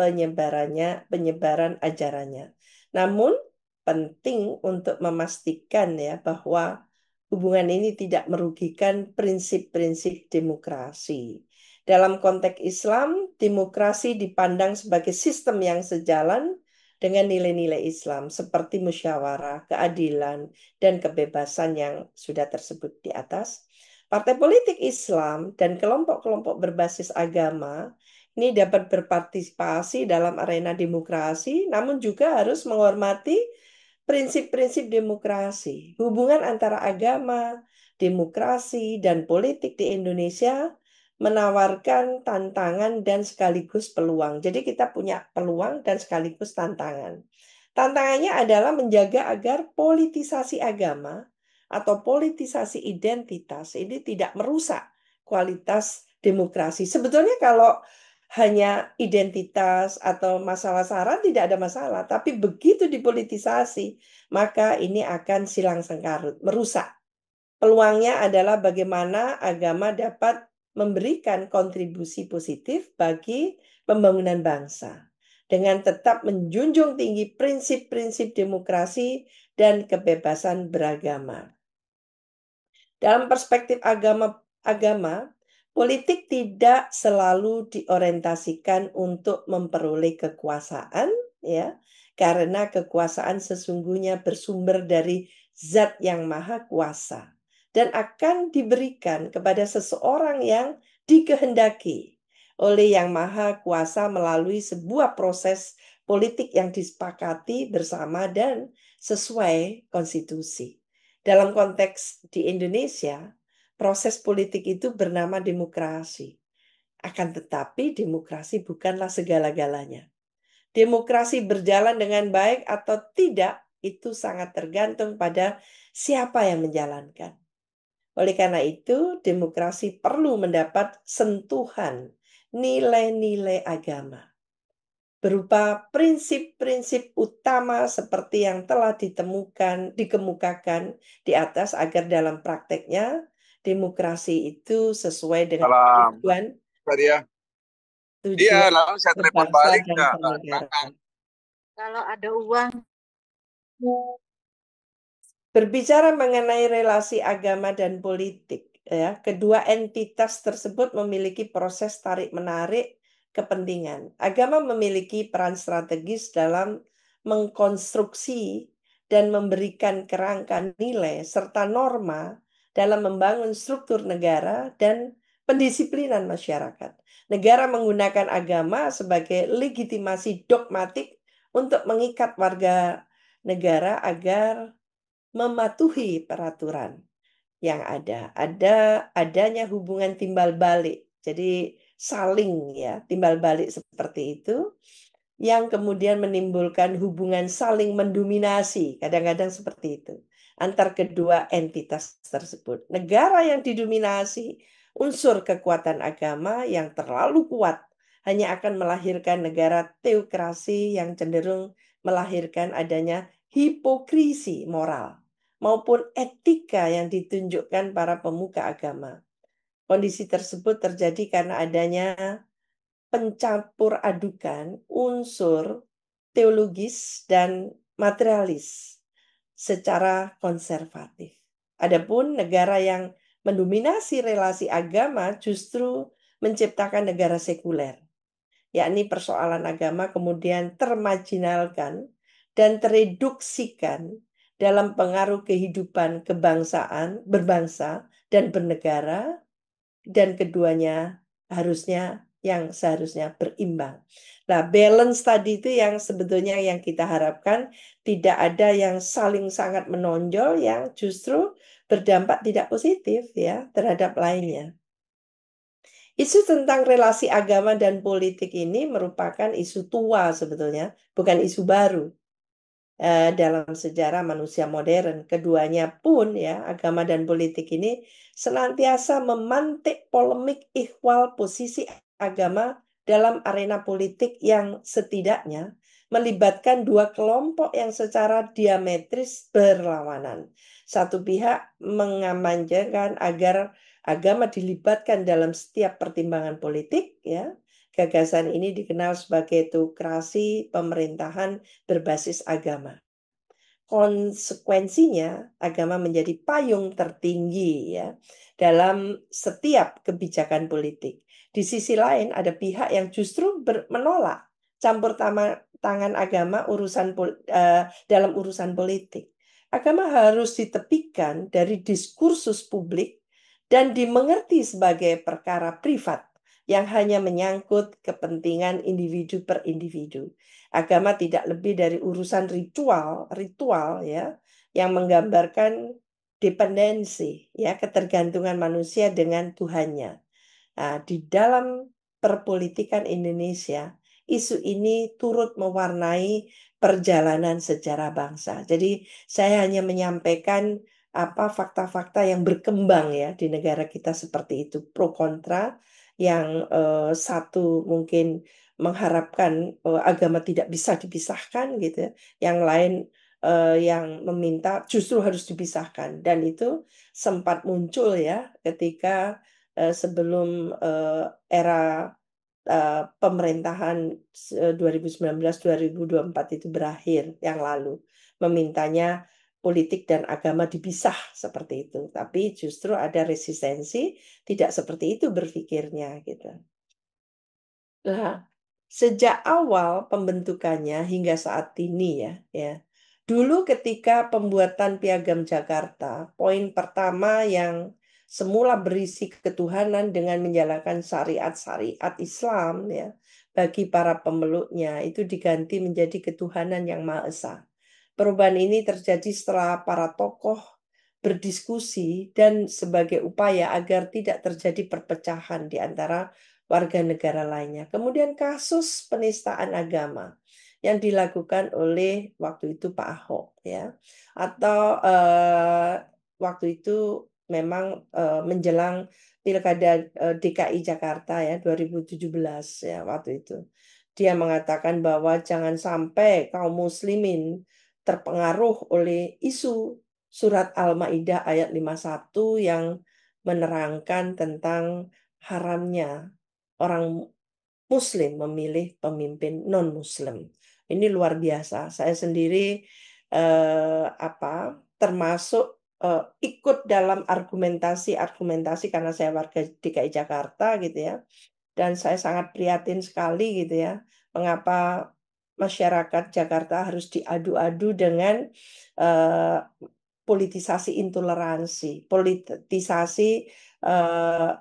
penyebaran ajarannya. Namun penting untuk memastikan ya bahwa hubungan ini tidak merugikan prinsip-prinsip demokrasi. Dalam konteks Islam, demokrasi dipandang sebagai sistem yang sejalan dengan nilai-nilai Islam seperti musyawarah, keadilan, dan kebebasan yang sudah tersebut di atas. Partai politik Islam dan kelompok-kelompok berbasis agama ini dapat berpartisipasi dalam arena demokrasi, namun juga harus menghormati prinsip-prinsip demokrasi. Hubungan antara agama, demokrasi, dan politik di Indonesia menawarkan tantangan dan sekaligus peluang. Jadi kita punya peluang dan sekaligus tantangan. Tantangannya adalah menjaga agar politisasi agama atau politisasi identitas ini tidak merusak kualitas demokrasi. Sebetulnya kalau hanya identitas atau masalah SARA tidak ada masalah, tapi begitu dipolitisasi, maka ini akan silang sengkarut, merusak. Peluangnya adalah bagaimana agama dapat memberikan kontribusi positif bagi pembangunan bangsa dengan tetap menjunjung tinggi prinsip-prinsip demokrasi dan kebebasan beragama. Dalam perspektif agama, politik tidak selalu diorientasikan untuk memperoleh kekuasaan, ya, karena kekuasaan sesungguhnya bersumber dari Zat yang Maha Kuasa dan akan diberikan kepada seseorang yang dikehendaki oleh Yang Maha Kuasa melalui sebuah proses politik yang disepakati bersama dan sesuai konstitusi. Dalam konteks di Indonesia, proses politik itu bernama demokrasi. Akan tetapi demokrasi bukanlah segala-galanya. Demokrasi berjalan dengan baik atau tidak itu sangat tergantung pada siapa yang menjalankan. Oleh karena itu, demokrasi perlu mendapat sentuhan nilai-nilai agama berupa prinsip-prinsip utama seperti yang telah dikemukakan di atas agar dalam prakteknya demokrasi itu sesuai dengan tujuan
Iya, lalu saya telepon
berbangsa
balik
dan
nggak?
bernegara.
Kalau ada uang,
Berbicara mengenai relasi agama dan politik, ya, kedua entitas tersebut memiliki proses tarik-menarik kepentingan. Agama memiliki peran strategis dalam mengkonstruksi dan memberikan kerangka nilai serta norma dalam membangun struktur negara dan pendisiplinan masyarakat. Negara menggunakan agama sebagai legitimasi dogmatik untuk mengikat warga negara agar mematuhi peraturan yang ada. Adanya hubungan timbal balik. Jadi saling ya, timbal balik seperti itu yang kemudian menimbulkan hubungan saling mendominasi, kadang-kadang seperti itu antar kedua entitas tersebut. Negara yang didominasi unsur kekuatan agama yang terlalu kuat hanya akan melahirkan negara teokrasi yang cenderung melahirkan adanya hipokrisi moral maupun etika yang ditunjukkan para pemuka agama. Kondisi tersebut terjadi karena adanya pencampur adukan unsur teologis dan materialis secara konservatif. Adapun negara yang mendominasi relasi agama justru menciptakan negara sekuler, yakni persoalan agama kemudian termarginalkan dan tereduksikan dalam pengaruh kehidupan kebangsaan, berbangsa dan bernegara, dan keduanya seharusnya berimbang. Nah, balance tadi itu yang sebetulnya yang kita harapkan, tidak ada yang saling sangat menonjol yang justru berdampak tidak positif ya terhadap lainnya. Isu tentang relasi agama dan politik ini merupakan isu tua sebetulnya, bukan isu baru dalam sejarah manusia modern. Keduanya pun ya, agama dan politik ini senantiasa memantik polemik ihwal posisi agama dalam arena politik yang setidaknya melibatkan dua kelompok yang secara diametris berlawanan. Satu pihak mengamanjakan agar agama dilibatkan dalam setiap pertimbangan politik ya. Gagasan ini dikenal sebagai teokrasi pemerintahan berbasis agama. Konsekuensinya, agama menjadi payung tertinggi ya dalam setiap kebijakan politik. Di sisi lain, ada pihak yang justru menolak campur tangan agama dalam urusan politik. Agama harus ditepikan dari diskursus publik dan dimengerti sebagai perkara privat yang hanya menyangkut kepentingan individu per individu. Agama tidak lebih dari urusan ritual ya, yang menggambarkan dependensi ya, ketergantungan manusia dengan Tuhannya. Nah, di dalam perpolitikan Indonesia, isu ini turut mewarnai perjalanan sejarah bangsa. Jadi saya hanya menyampaikan fakta-fakta yang berkembang ya di negara kita seperti itu, pro kontra. Yang satu mungkin mengharapkan agama tidak bisa dipisahkan gitu ya. Yang lain yang meminta justru harus dipisahkan, dan itu sempat muncul ya ketika sebelum era pemerintahan 2019-2024 itu berakhir yang lalu, memintanya politik dan agama dipisah seperti itu. Tapi justru ada resistensi, tidak seperti itu berpikirnya gitu. Nah, sejak awal pembentukannya hingga saat ini ya. Dulu ketika pembuatan Piagam Jakarta, poin pertama yang semula berisi ketuhanan dengan menjalankan syariat-syariat Islam ya bagi para pemeluknya itu diganti menjadi ketuhanan yang Maha Esa. Perubahan ini terjadi setelah para tokoh berdiskusi dan sebagai upaya agar tidak terjadi perpecahan di antara warga negara lainnya. Kemudian kasus penistaan agama yang dilakukan oleh waktu itu Pak Ahok ya, atau waktu itu memang menjelang Pilkada DKI Jakarta ya 2017 ya waktu itu. Dia mengatakan bahwa jangan sampai kaum muslimin terpengaruh oleh isu surat Al-Maidah ayat 51 yang menerangkan tentang haramnya orang Muslim memilih pemimpin non-Muslim. Ini luar biasa. Saya sendiri termasuk ikut dalam argumentasi karena saya warga DKI Jakarta gitu ya. Dan saya sangat prihatin sekali gitu ya, mengapa masyarakat Jakarta harus diadu-adu dengan politisasi intoleransi, politisasi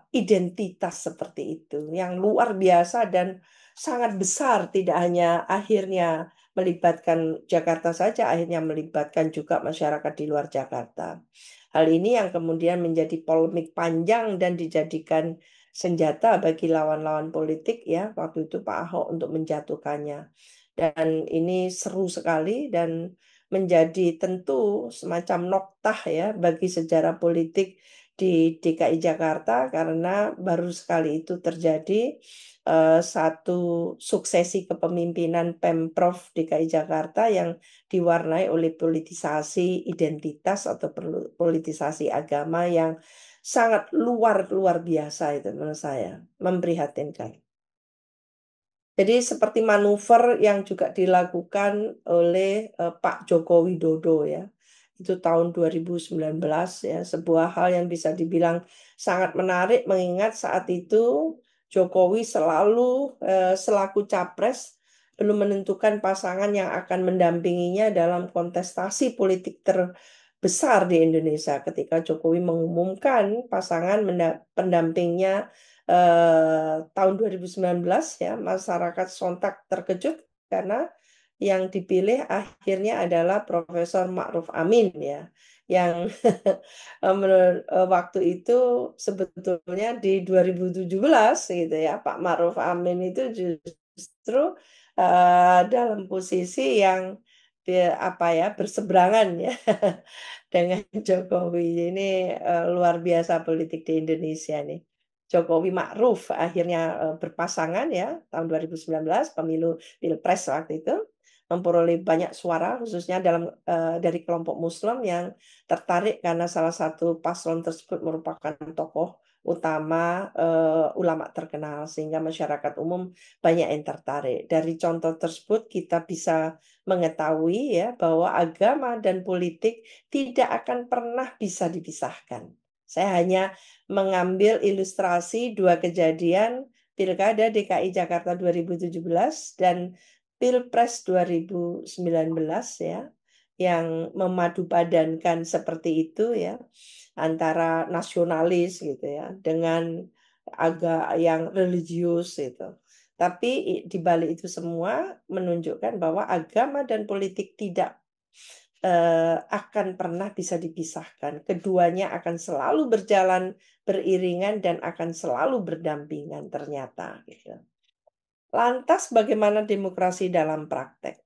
identitas seperti itu, yang luar biasa dan sangat besar, tidak hanya akhirnya melibatkan Jakarta saja, akhirnya melibatkan juga masyarakat di luar Jakarta. Hal ini yang kemudian menjadi polemik panjang dan dijadikan senjata bagi lawan-lawan politik ya waktu itu Pak Ahok untuk menjatuhkannya. Dan ini seru sekali dan menjadi tentu semacam noktah ya bagi sejarah politik di DKI Jakarta karena baru sekali itu terjadi satu suksesi kepemimpinan Pemprov DKI Jakarta yang diwarnai oleh politisasi identitas atau politisasi agama yang sangat luar biasa itu menurut saya, memprihatinkan. Jadi seperti manuver yang juga dilakukan oleh Pak Joko Widodo ya. Itu tahun 2019 ya, sebuah hal yang bisa dibilang sangat menarik mengingat saat itu Jokowi selalu selaku capres belum menentukan pasangan yang akan mendampinginya dalam kontestasi politik terbesar di Indonesia ketika Jokowi mengumumkan pasangan pendampingnya tahun 2019 ya, masyarakat sontak terkejut karena yang dipilih akhirnya adalah Profesor Ma'ruf Amin ya, yang menurut waktu itu sebetulnya di 2017 gitu ya, Pak Ma'ruf Amin itu justru dalam posisi yang berseberangan ya dengan Jokowi. Ini luar biasa politik di Indonesia nih. Jokowi Ma'ruf akhirnya berpasangan ya tahun 2019 pemilu Pilpres waktu itu memperoleh banyak suara khususnya dari kelompok Muslim yang tertarik karena salah satu paslon tersebut merupakan tokoh utama ulama terkenal sehingga masyarakat umum banyak yang tertarik. Dari contoh tersebut kita bisa mengetahui ya bahwa agama dan politik tidak akan pernah bisa dipisahkan. Saya hanya mengambil ilustrasi dua kejadian Pilkada DKI Jakarta 2017 dan Pilpres 2019 ya, yang memadupadankan seperti itu ya, antara nasionalis gitu ya dengan agak yang religius gitu. Tapi di balik itu semua menunjukkan bahwa agama dan politik tidak akan pernah bisa dipisahkan. Keduanya akan selalu berjalan beriringan dan akan selalu berdampingan ternyata. Gitu. Lantas bagaimana demokrasi dalam praktek?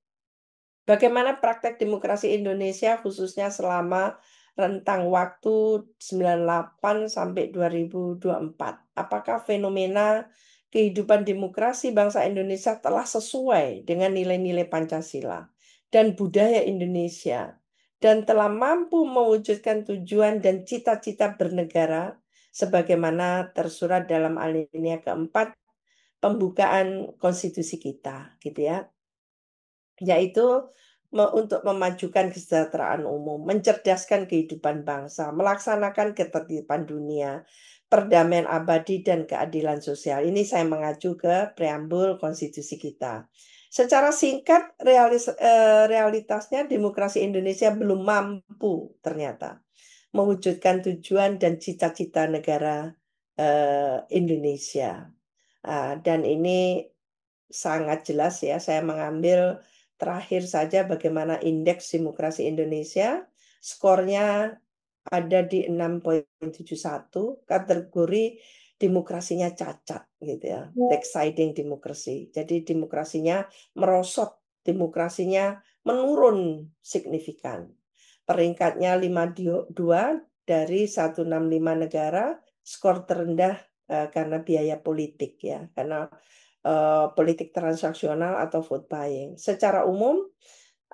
Bagaimana praktek demokrasi Indonesia khususnya selama rentang waktu 98 sampai 2024? Apakah fenomena kehidupan demokrasi bangsa Indonesia telah sesuai dengan nilai-nilai Pancasila dan budaya Indonesia dan telah mampu mewujudkan tujuan dan cita-cita bernegara sebagaimana tersurat dalam alinea keempat pembukaan konstitusi kita, gitu ya. Yaitu untuk memajukan kesejahteraan umum, mencerdaskan kehidupan bangsa, melaksanakan ketertiban dunia, perdamaian abadi dan keadilan sosial. Ini saya mengacu ke preambul konstitusi kita. Secara singkat, realitasnya demokrasi Indonesia belum mampu ternyata mewujudkan tujuan dan cita-cita negara Indonesia. Dan ini sangat jelas ya, saya mengambil terakhir saja bagaimana indeks demokrasi Indonesia, skornya ada di 6,71, kategori demokrasinya cacat gitu ya, backsliding demokrasi. Jadi demokrasinya merosot, demokrasinya menurun signifikan. Peringkatnya 52 dari 165 negara, skor terendah karena biaya politik ya, karena politik transaksional atau vote buying. Secara umum,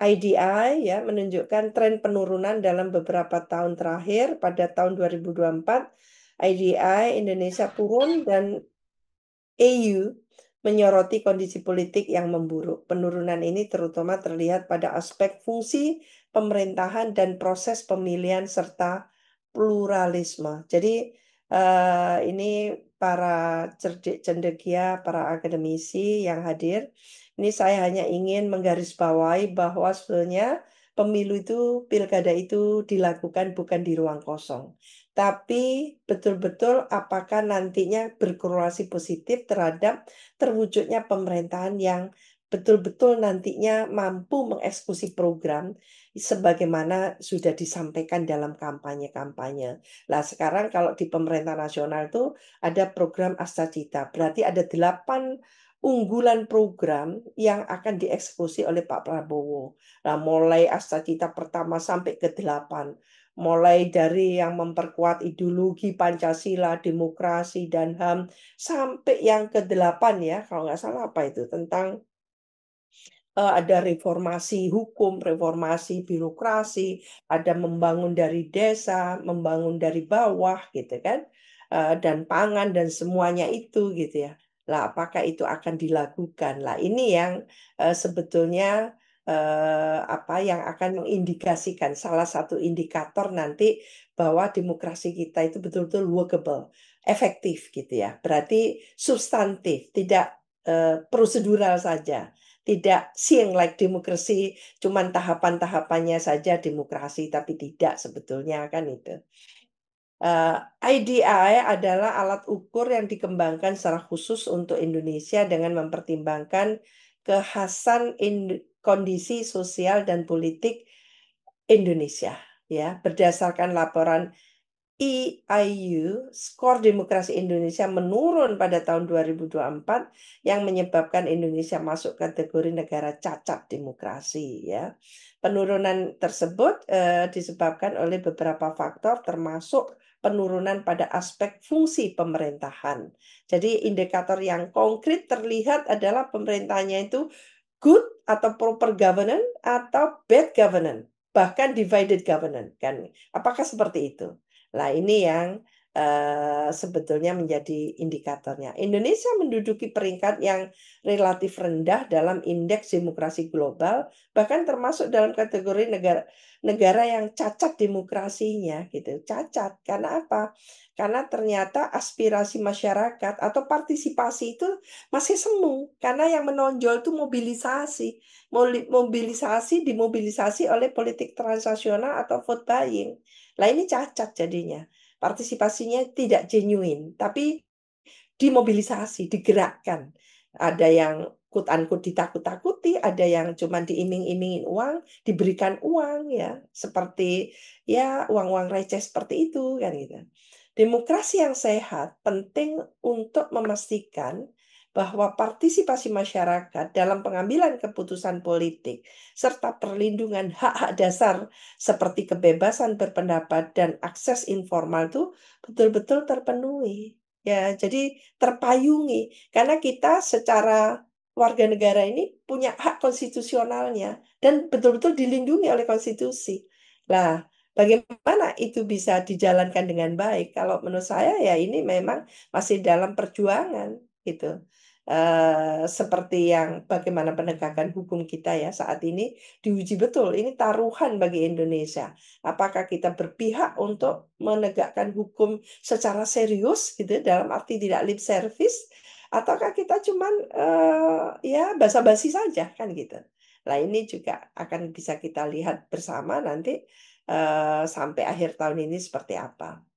IDI ya menunjukkan tren penurunan dalam beberapa tahun terakhir. Pada tahun 2024, IDI Indonesia turun dan EU menyoroti kondisi politik yang memburuk. Penurunan ini terutama terlihat pada aspek fungsi pemerintahan dan proses pemilihan serta pluralisme. Jadi ini para cerdik cendekia, para akademisi yang hadir, ini saya hanya ingin menggarisbawahi bahwa sebenarnya pemilu itu, pilkada itu dilakukan bukan di ruang kosong. Tapi betul-betul apakah nantinya berkorelasi positif terhadap terwujudnya pemerintahan yang betul-betul nantinya mampu mengeksekusi program sebagaimana sudah disampaikan dalam kampanye-kampanye. Nah, sekarang kalau di pemerintah nasional itu ada program Astacita, berarti ada 8 unggulan program yang akan dieksekusi oleh Pak Prabowo. Nah, mulai Astagita pertama sampai ke-8. Mulai dari yang memperkuat ideologi Pancasila, demokrasi, dan HAM, sampai yang ke-8 ya, kalau nggak salah apa itu, tentang ada reformasi hukum, reformasi birokrasi, ada membangun dari desa, membangun dari bawah gitu kan, dan pangan dan semuanya itu gitu ya. Lah, apakah itu akan dilakukan? Lah, ini yang sebetulnya apa yang akan mengindikasikan salah satu indikator nanti bahwa demokrasi kita itu betul-betul workable, efektif gitu ya. Berarti substantif, tidak prosedural saja. Tidak seeing like demokrasi, cuman tahapan-tahapannya saja demokrasi, tapi tidak sebetulnya kan itu. IDI adalah alat ukur yang dikembangkan secara khusus untuk Indonesia dengan mempertimbangkan kekhasan kondisi sosial dan politik Indonesia. Ya, berdasarkan laporan EIU, skor demokrasi Indonesia menurun pada tahun 2024 yang menyebabkan Indonesia masuk kategori negara cacat demokrasi ya. Penurunan tersebut disebabkan oleh beberapa faktor termasuk penurunan pada aspek fungsi pemerintahan. Jadi indikator yang konkret terlihat adalah pemerintahnya itu good atau proper governance atau bad governance, bahkan divided governance kan. Apakah seperti itu? Nah, ini yang sebetulnya menjadi indikatornya. Indonesia menduduki peringkat yang relatif rendah dalam indeks demokrasi global, bahkan termasuk dalam kategori negara yang cacat demokrasinya gitu. Cacat. Karena apa? Karena ternyata aspirasi masyarakat atau partisipasi itu masih semu. Karena yang menonjol itu mobilisasi. Dimobilisasi oleh politik transaksional atau vote buying. Nah, ini cacat jadinya. Partisipasinya tidak genuine, tapi dimobilisasi, digerakkan. Ada yang quote-unquote ditakut-takuti, ada yang cuma diiming-imingin uang, diberikan uang ya, seperti ya uang-uang receh seperti itu kan gitu. Demokrasi yang sehat penting untuk memastikan bahwa partisipasi masyarakat dalam pengambilan keputusan politik serta perlindungan hak-hak dasar seperti kebebasan berpendapat dan akses informal itu betul-betul terpenuhi. Ya, jadi terpayungi karena kita secara warga negara ini punya hak konstitusionalnya dan betul-betul dilindungi oleh konstitusi. Nah, bagaimana itu bisa dijalankan dengan baik? Kalau menurut saya ya ini memang masih dalam perjuangan gitu. Seperti yang bagaimana penegakan hukum kita ya saat ini diuji betul. Ini taruhan bagi Indonesia. Apakah kita berpihak untuk menegakkan hukum secara serius gitu dalam arti tidak lip service, ataukah kita cuman ya basa-basi saja kan gitu. Nah, ini juga akan bisa kita lihat bersama nanti sampai akhir tahun ini seperti apa.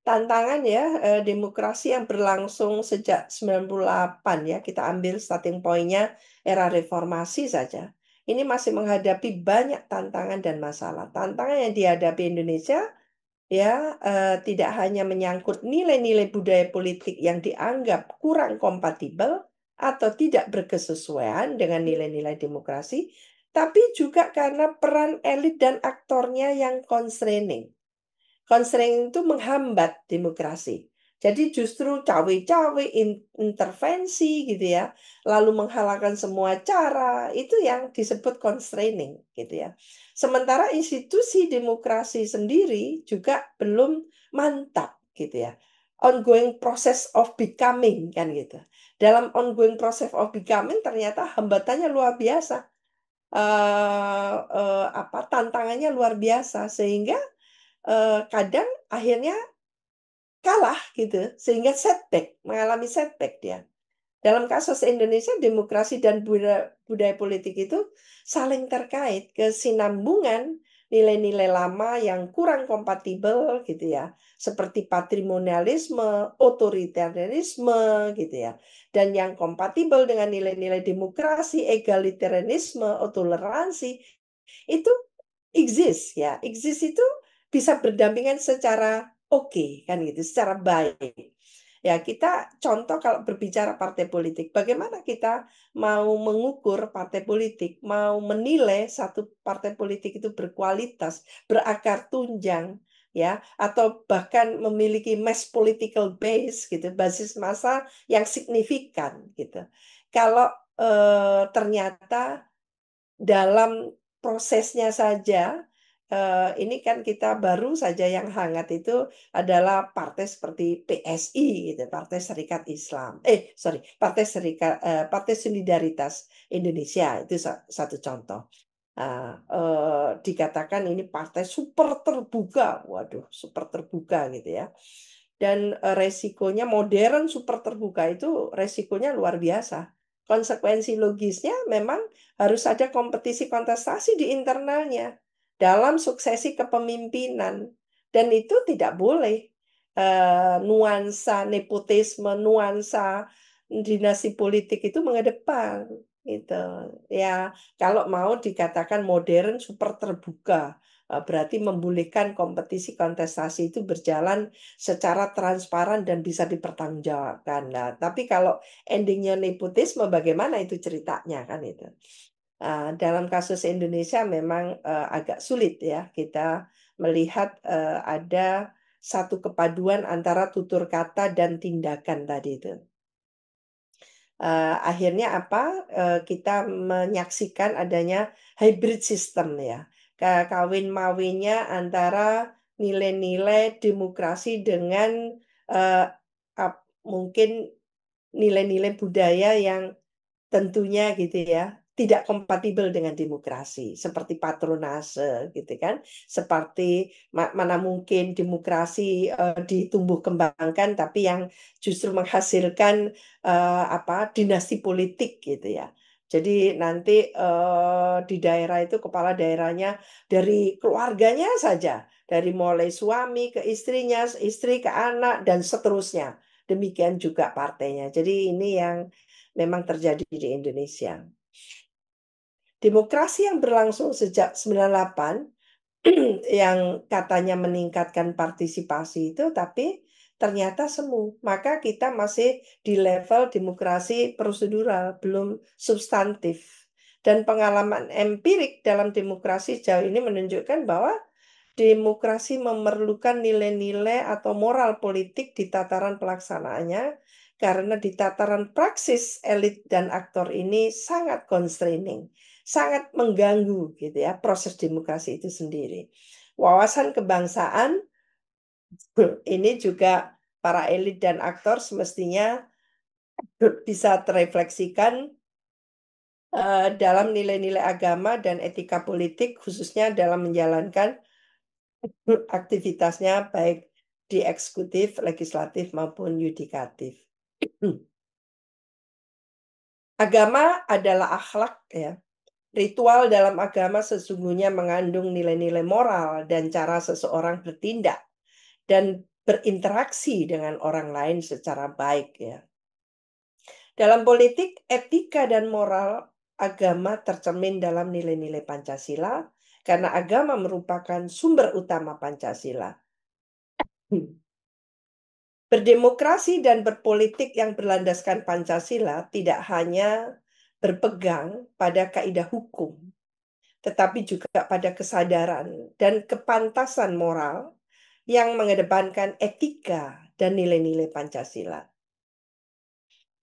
Tantangan ya, demokrasi yang berlangsung sejak 98 ya, kita ambil starting point-nya era reformasi saja. Ini masih menghadapi banyak tantangan dan masalah. Tantangan yang dihadapi Indonesia ya tidak hanya menyangkut nilai-nilai budaya politik yang dianggap kurang kompatibel atau tidak berkesesuaian dengan nilai-nilai demokrasi, tapi juga karena peran elit dan aktornya yang constraining. Constraining itu menghambat demokrasi. Jadi justru cawe-cawe, intervensi gitu ya, lalu menghalalkan semua cara, itu yang disebut constraining gitu ya. Sementara institusi demokrasi sendiri juga belum mantap gitu ya. Ongoing process of becoming kan gitu. Dalam ongoing process of becoming ternyata hambatannya luar biasa. Tantangannya luar biasa sehingga kadang akhirnya kalah gitu sehingga mengalami setback dia. Dalam kasus Indonesia, demokrasi dan budaya politik itu saling terkait, kesinambungan nilai-nilai lama yang kurang kompatibel gitu ya, seperti patrimonialisme, otoritarianisme gitu ya, dan yang kompatibel dengan nilai-nilai demokrasi, egalitarianisme, toleransi itu exist ya. Exist itu bisa berdampingan secara oke kan gitu, secara baik. Ya, kita contoh kalau berbicara partai politik, bagaimana kita mau mengukur partai politik, mau menilai satu partai politik itu berkualitas, berakar tunjang, ya, atau bahkan memiliki mass political base gitu, basis massa yang signifikan gitu. Kalau ternyata dalam prosesnya saja, ini kan kita baru saja yang hangat itu adalah partai seperti PSI gitu, Partai Serikat Islam. Sorry, Partai Solidaritas Indonesia itu satu contoh. Dikatakan ini partai super terbuka, waduh, super terbuka gitu ya. Dan resikonya modern super terbuka itu resikonya luar biasa. Konsekuensi logisnya memang harus ada kompetisi kontestasi di internalnya dalam suksesi kepemimpinan. Dan itu tidak boleh nuansa nepotisme, nuansa dinasti politik itu mengedepan. Gitu. Ya, kalau mau dikatakan modern super terbuka, berarti membolehkan kompetisi kontestasi itu berjalan secara transparan dan bisa dipertanggungjawabkan. Nah, tapi kalau endingnya nepotisme, bagaimana itu ceritanya kan itu. Dalam kasus Indonesia memang agak sulit ya kita melihat ada satu kepaduan antara tutur kata dan tindakan tadi itu. Akhirnya apa? Kita menyaksikan adanya hybrid system ya. Kawin mawinnya antara nilai-nilai demokrasi dengan mungkin nilai-nilai budaya yang tentunya gitu ya tidak kompatibel dengan demokrasi, seperti patronase gitu kan, seperti mana mungkin demokrasi ditumbuh kembangkan tapi yang justru menghasilkan dinasti politik gitu ya. Jadi nanti di daerah itu kepala daerahnya dari keluarganya saja, dari mulai suami ke istrinya, istri ke anak dan seterusnya. Demikian juga partainya. Jadi ini yang memang terjadi di Indonesia. Demokrasi yang berlangsung sejak 98 yang katanya meningkatkan partisipasi itu, tapi ternyata semu. Maka kita masih di level demokrasi prosedural, belum substantif. Dan pengalaman empirik dalam demokrasi sejauh ini menunjukkan bahwa demokrasi memerlukan nilai-nilai atau moral politik di tataran pelaksanaannya, karena di tataran praksis elit dan aktor ini sangat constraining, sangat mengganggu gitu ya proses demokrasi itu sendiri. Wawasan kebangsaan ini juga para elit dan aktor semestinya bisa terefleksikan dalam nilai-nilai agama dan etika politik, khususnya dalam menjalankan aktivitasnya baik di eksekutif, legislatif maupun yudikatif. Agama adalah akhlak ya. Ritual dalam agama sesungguhnya mengandung nilai-nilai moral dan cara seseorang bertindak dan berinteraksi dengan orang lain secara baik ya. Dalam politik, etika dan moral agama tercermin dalam nilai-nilai Pancasila karena agama merupakan sumber utama Pancasila. Berdemokrasi dan berpolitik yang berlandaskan Pancasila tidak hanya berpegang pada kaidah hukum, tetapi juga pada kesadaran dan kepantasan moral yang mengedepankan etika dan nilai-nilai Pancasila.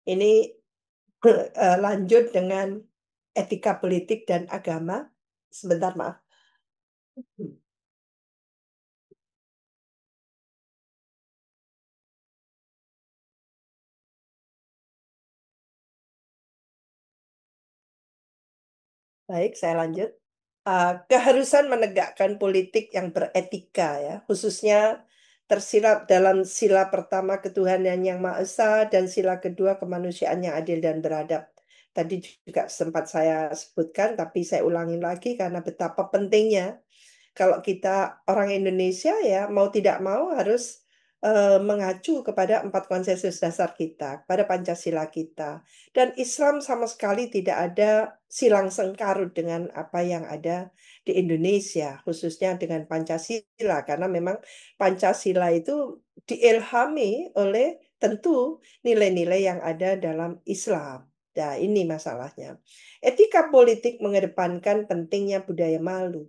Ini lanjut dengan etika politik dan agama. Sebentar, maaf. Baik, saya lanjut. Keharusan menegakkan politik yang beretika ya, khususnya tersirat dalam sila pertama ketuhanan yang Maha Esa dan sila kedua kemanusiaan yang adil dan beradab. Tadi juga sempat saya sebutkan, tapi saya ulangi lagi karena betapa pentingnya kalau kita orang Indonesia ya mau tidak mau harus mengacu kepada 4 konsensus dasar kita, kepada Pancasila kita. Dan Islam sama sekali tidak ada silang sengkarut dengan apa yang ada di Indonesia, khususnya dengan Pancasila, karena memang Pancasila itu diilhami oleh tentu nilai-nilai yang ada dalam Islam. Nah, ini masalahnya. Etika politik mengedepankan pentingnya budaya malu,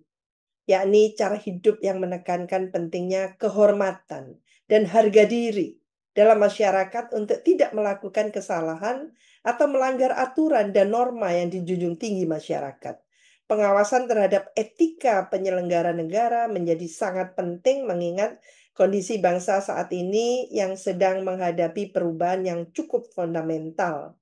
yakni cara hidup yang menekankan pentingnya kehormatan dan harga diri dalam masyarakat untuk tidak melakukan kesalahan atau melanggar aturan dan norma yang dijunjung tinggi masyarakat. Pengawasan terhadap etika penyelenggara negara menjadi sangat penting mengingat kondisi bangsa saat ini yang sedang menghadapi perubahan yang cukup fundamental.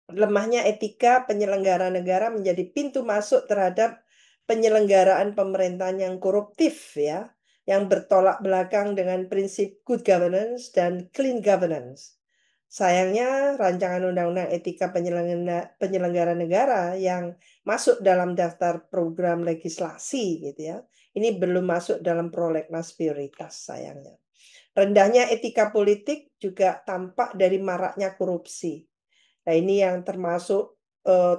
Lemahnya etika penyelenggara negara menjadi pintu masuk terhadap penyelenggaraan pemerintahan yang koruptif, ya, yang bertolak belakang dengan prinsip good governance dan clean governance. Sayangnya, rancangan undang-undang etika penyelenggara negara yang masuk dalam daftar program legislasi, gitu ya, ini belum masuk dalam prolegnas prioritas, sayangnya. Rendahnya etika politik juga tampak dari maraknya korupsi. Nah, ini yang termasuk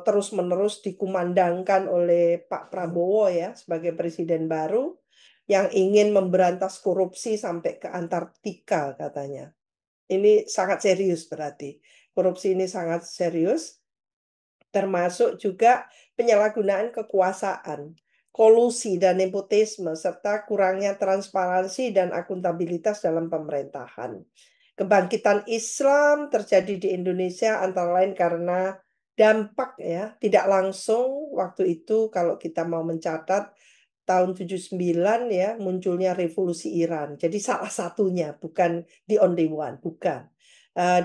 terus-menerus dikumandangkan oleh Pak Prabowo ya sebagai presiden baru yang ingin memberantas korupsi sampai ke Antartika katanya. Ini sangat serius berarti. Korupsi ini sangat serius, termasuk juga penyalahgunaan kekuasaan, kolusi dan nepotisme, serta kurangnya transparansi dan akuntabilitas dalam pemerintahan. Kebangkitan Islam terjadi di Indonesia antara lain karena dampak ya, tidak langsung waktu itu kalau kita mau mencatat tahun 79 ya munculnya revolusi Iran. Jadi salah satunya, bukan the only one, bukan.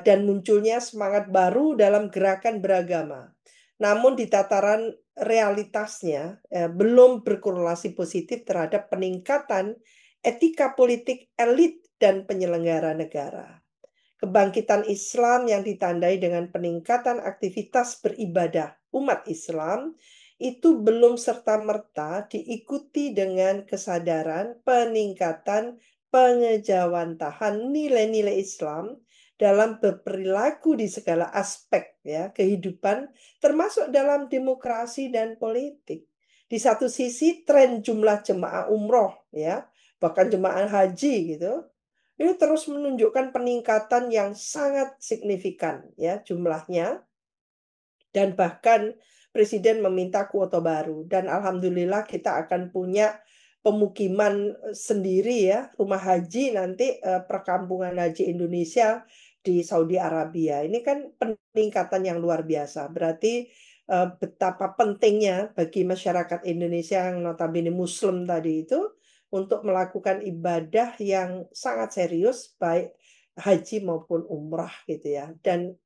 Dan munculnya semangat baru dalam gerakan beragama. Namun di tataran realitasnya belum berkorelasi positif terhadap peningkatan etika politik elit dan penyelenggara negara. Kebangkitan Islam yang ditandai dengan peningkatan aktivitas beribadah umat Islam itu belum serta-merta diikuti dengan kesadaran peningkatan pengejawantahan nilai-nilai Islam dalam berperilaku di segala aspek ya kehidupan, termasuk dalam demokrasi dan politik. Di satu sisi tren jumlah jemaah umroh ya, bahkan jemaah haji gitu, ini terus menunjukkan peningkatan yang sangat signifikan ya jumlahnya, dan bahkan Presiden meminta kuota baru, dan alhamdulillah kita akan punya pemukiman sendiri ya, rumah haji nanti, perkampungan haji Indonesia di Saudi Arabia. Ini kan peningkatan yang luar biasa. Berarti betapa pentingnya bagi masyarakat Indonesia yang notabene Muslim tadi itu untuk melakukan ibadah yang sangat serius, baik haji maupun umrah gitu ya. Dan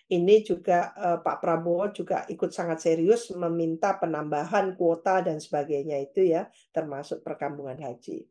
ini juga Pak Prabowo juga ikut sangat serius meminta penambahan kuota dan sebagainya itu ya, termasuk perkampungan haji.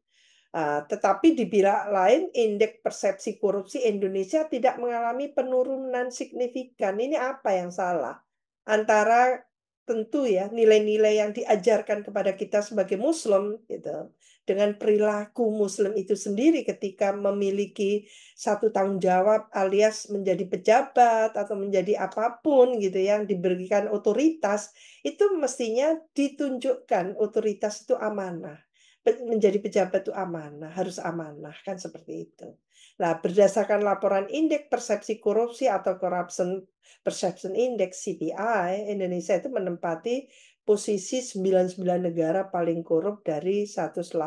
Tetapi di pihak lain, indeks persepsi korupsi Indonesia tidak mengalami penurunan signifikan. Ini apa yang salah? Antara tentu ya nilai-nilai yang diajarkan kepada kita sebagai Muslim gitu, dengan perilaku Muslim itu sendiri ketika memiliki satu tanggung jawab alias menjadi pejabat atau menjadi apapun gitu yang diberikan otoritas, itu mestinya ditunjukkan otoritas itu amanah. Menjadi pejabat itu amanah, harus amanah kan seperti itu. Nah, berdasarkan laporan indeks persepsi korupsi atau Corruption Perception Index CPI, Indonesia itu menempati posisi 99 negara paling korup dari 180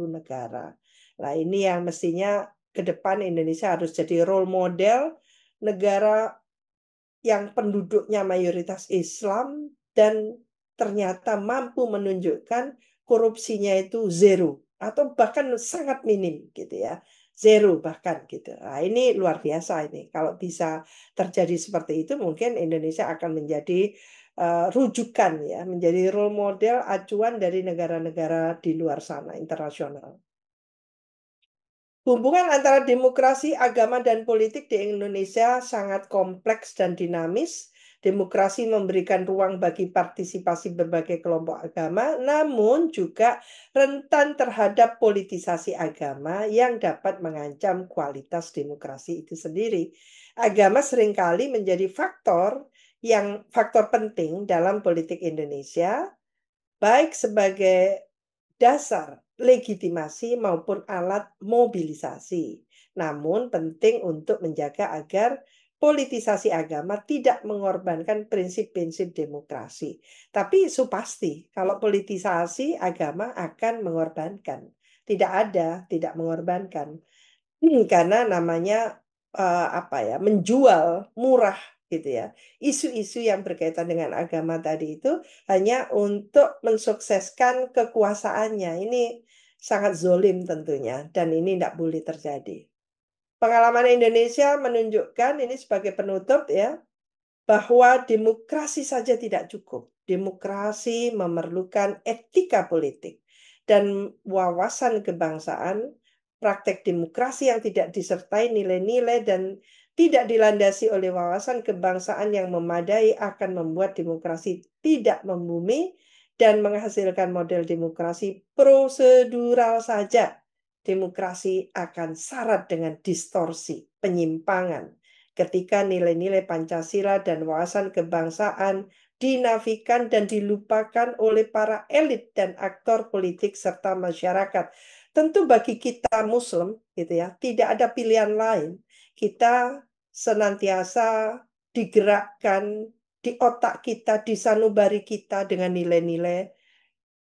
negara. Nah, ini yang mestinya ke depan Indonesia harus jadi role model negara yang penduduknya mayoritas Islam dan ternyata mampu menunjukkan korupsinya itu zero atau bahkan sangat minim gitu ya. Zero bahkan gitu. Nah, ini luar biasa ini. Kalau bisa terjadi seperti itu, mungkin Indonesia akan menjadi rujukan ya, menjadi role model acuan dari negara-negara di luar sana, internasional. Hubungan antara demokrasi, agama, dan politik di Indonesia sangat kompleks dan dinamis, Demokrasi memberikan ruang bagi partisipasi berbagai kelompok agama, namun juga rentan terhadap politisasi agama yang dapat mengancam kualitas demokrasi itu sendiri. Agama seringkali menjadi faktor penting dalam politik Indonesia, baik sebagai dasar legitimasi maupun alat mobilisasi. Namun penting untuk menjaga agar politisasi agama tidak mengorbankan prinsip-prinsip demokrasi. Tapi pasti kalau politisasi agama akan mengorbankan. Tidak ada, tidak mengorbankan. Karena namanya menjual murah gitu ya. Isu-isu yang berkaitan dengan agama tadi itu hanya untuk mensukseskan kekuasaannya. Ini sangat zolim tentunya dan ini tidak boleh terjadi. Pengalaman Indonesia menunjukkan ini sebagai penutup ya, bahwa demokrasi saja tidak cukup. Demokrasi memerlukan etika politik dan wawasan kebangsaan. Praktek demokrasi yang tidak disertai nilai-nilai dan tidak dilandasi oleh wawasan kebangsaan yang memadai akan membuat demokrasi tidak membumi dan menghasilkan model demokrasi prosedural saja. Demokrasi akan syarat dengan distorsi, penyimpangan, ketika nilai-nilai Pancasila dan wawasan kebangsaan dinafikan dan dilupakan oleh para elit dan aktor politik serta masyarakat. Tentu bagi kita Muslim, gitu ya, tidak ada pilihan lain. Kita senantiasa digerakkan di otak kita, di sanubari kita dengan nilai-nilai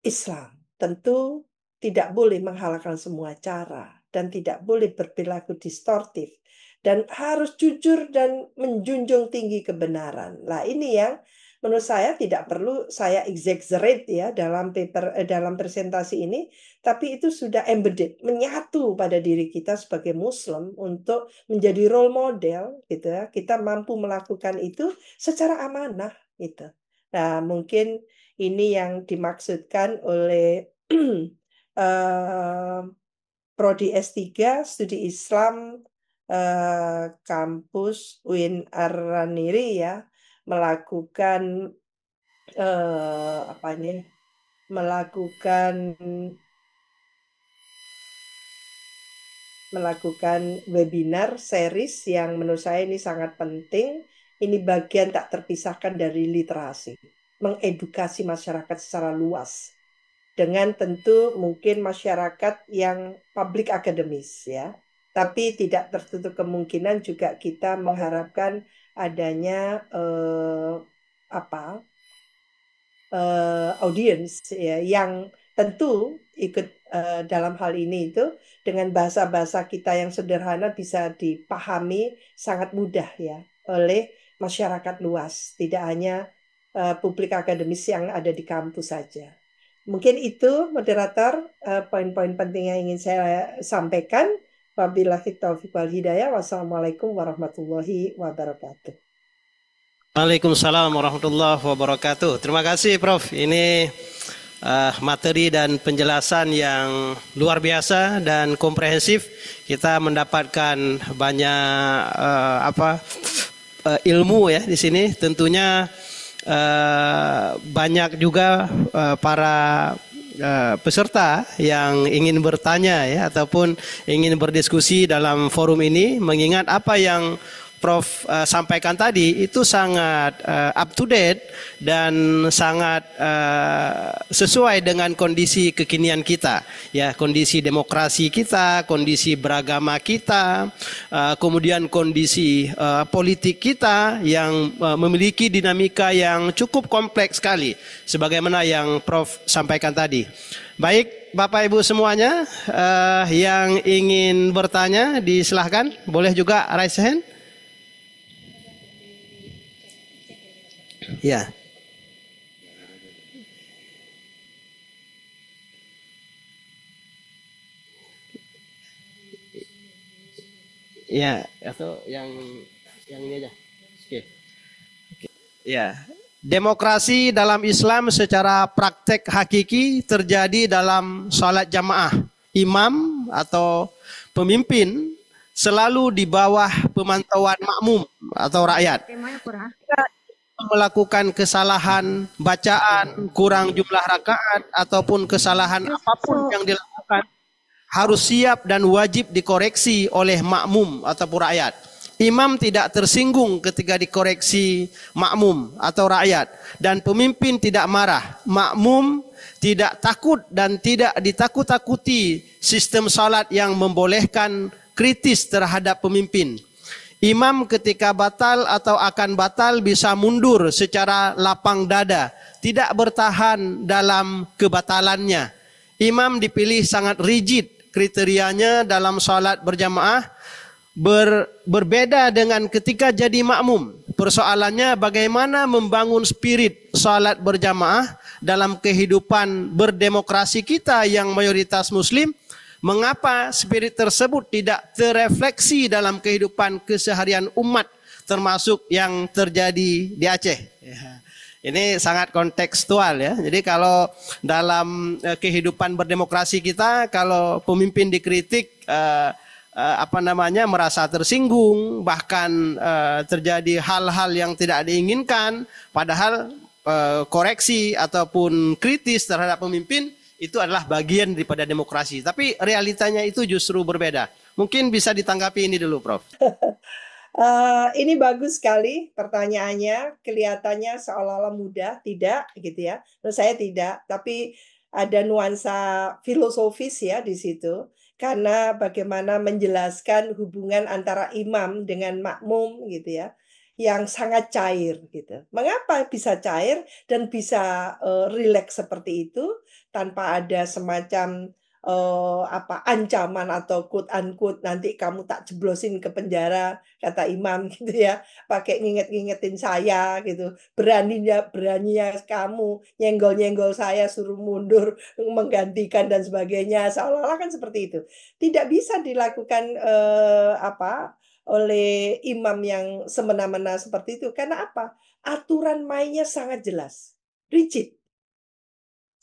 Islam. Tentu tidak boleh menghalalkan semua cara dan tidak boleh berperilaku distortif dan harus jujur dan menjunjung tinggi kebenaran. Nah, ini yang menurut saya tidak perlu saya exaggerate ya dalam presentasi ini, tapi itu sudah embedded, menyatu pada diri kita sebagai Muslim untuk menjadi role model gitu ya. Kita mampu melakukan itu secara amanah gitu. Nah, mungkin ini yang dimaksudkan oleh Prodi S3 Studi Islam kampus UIN Araniri ya, melakukan webinar series yang menurut saya ini sangat penting. Ini bagian tak terpisahkan dari literasi, mengedukasi masyarakat secara luas dengan tentu mungkin masyarakat yang public akademis ya. Tapi tidak tertutup kemungkinan juga kita mengharapkan adanya audiens ya, yang tentu ikut dalam hal ini itu dengan bahasa-bahasa kita yang sederhana bisa dipahami sangat mudah ya oleh masyarakat luas, tidak hanya publik akademis yang ada di kampus saja. Mungkin itu moderator poin-poin penting yang ingin saya sampaikan. Wabillahi taufiq wal hidayah. Wassalamualaikum warahmatullahi wabarakatuh.
Waalaikumsalam warahmatullahi wabarakatuh. Terima kasih Prof. Ini materi dan penjelasan yang luar biasa dan komprehensif. Kita mendapatkan banyak ilmu ya di sini. Tentunya banyak juga para peserta yang ingin bertanya ya ataupun ingin berdiskusi dalam forum ini, mengingat apa yang Prof sampaikan tadi itu sangat up to date dan sangat sesuai dengan kondisi kekinian kita ya, kondisi demokrasi kita, kondisi beragama kita, kemudian kondisi politik kita yang memiliki dinamika yang cukup kompleks sekali sebagaimana yang Prof sampaikan tadi. Baik Bapak Ibu semuanya, yang ingin bertanya disilahkan, boleh juga raise hand. Ya. Ya, atau yang ini aja. Oke. Ya. Demokrasi dalam Islam secara praktek hakiki terjadi dalam salat jamaah. Imam atau pemimpin selalu di bawah pemantauan makmum atau rakyat. melakukan kesalahan bacaan, kurang jumlah rakaat, ataupun kesalahan apapun yang dilakukan, harus siap dan wajib dikoreksi oleh makmum ataupun rakyat. Imam tidak tersinggung ketika dikoreksi makmum atau rakyat, dan pemimpin tidak marah. Makmum tidak takut dan tidak ditakut-takuti sistem salat yang membolehkan kritis terhadap pemimpin. Imam ketika batal atau akan batal bisa mundur secara lapang dada, tidak bertahan dalam kebatalannya. Imam dipilih sangat rigid kriterianya dalam salat berjamaah, berbeda dengan ketika jadi makmum. Persoalannya bagaimana membangun spirit salat berjamaah dalam kehidupan berdemokrasi kita yang mayoritas muslim. Mengapa spirit tersebut tidak terrefleksi dalam kehidupan keseharian umat, termasuk yang terjadi di Aceh? Ya. Ini sangat kontekstual ya. Jadi kalau dalam kehidupan berdemokrasi kita, kalau pemimpin dikritik merasa tersinggung, bahkan terjadi hal-hal yang tidak diinginkan, padahal koreksi ataupun kritis terhadap pemimpin itu adalah bagian daripada demokrasi. Tapi realitanya itu justru berbeda. Mungkin bisa ditanggapi ini dulu, Prof.
Ini bagus sekali pertanyaannya. Kelihatannya seolah-olah mudah, tidak gitu ya. Menurut saya tidak, tapi ada nuansa filosofis ya di situ. Karena bagaimana menjelaskan hubungan antara imam dengan makmum gitu ya, yang sangat cair gitu. Mengapa bisa cair dan bisa rileks seperti itu tanpa ada semacam ancaman atau quote unquote nanti kamu tak jeblosin ke penjara, kata imam gitu ya, pakai ngingetin saya gitu, beraninya kamu nyenggol saya suruh mundur menggantikan dan sebagainya, seolah-olah kan seperti itu. Tidak bisa dilakukan oleh imam yang semena-mena seperti itu. Karena apa? Aturan mainnya sangat jelas, rigid,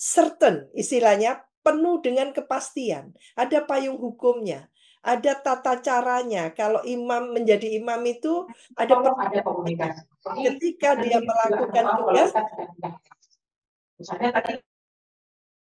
certain istilahnya, penuh dengan kepastian. Ada payung hukumnya, ada tata caranya. Kalau imam menjadi imam itu ada komunikasi. Ketika dia melakukan tugas,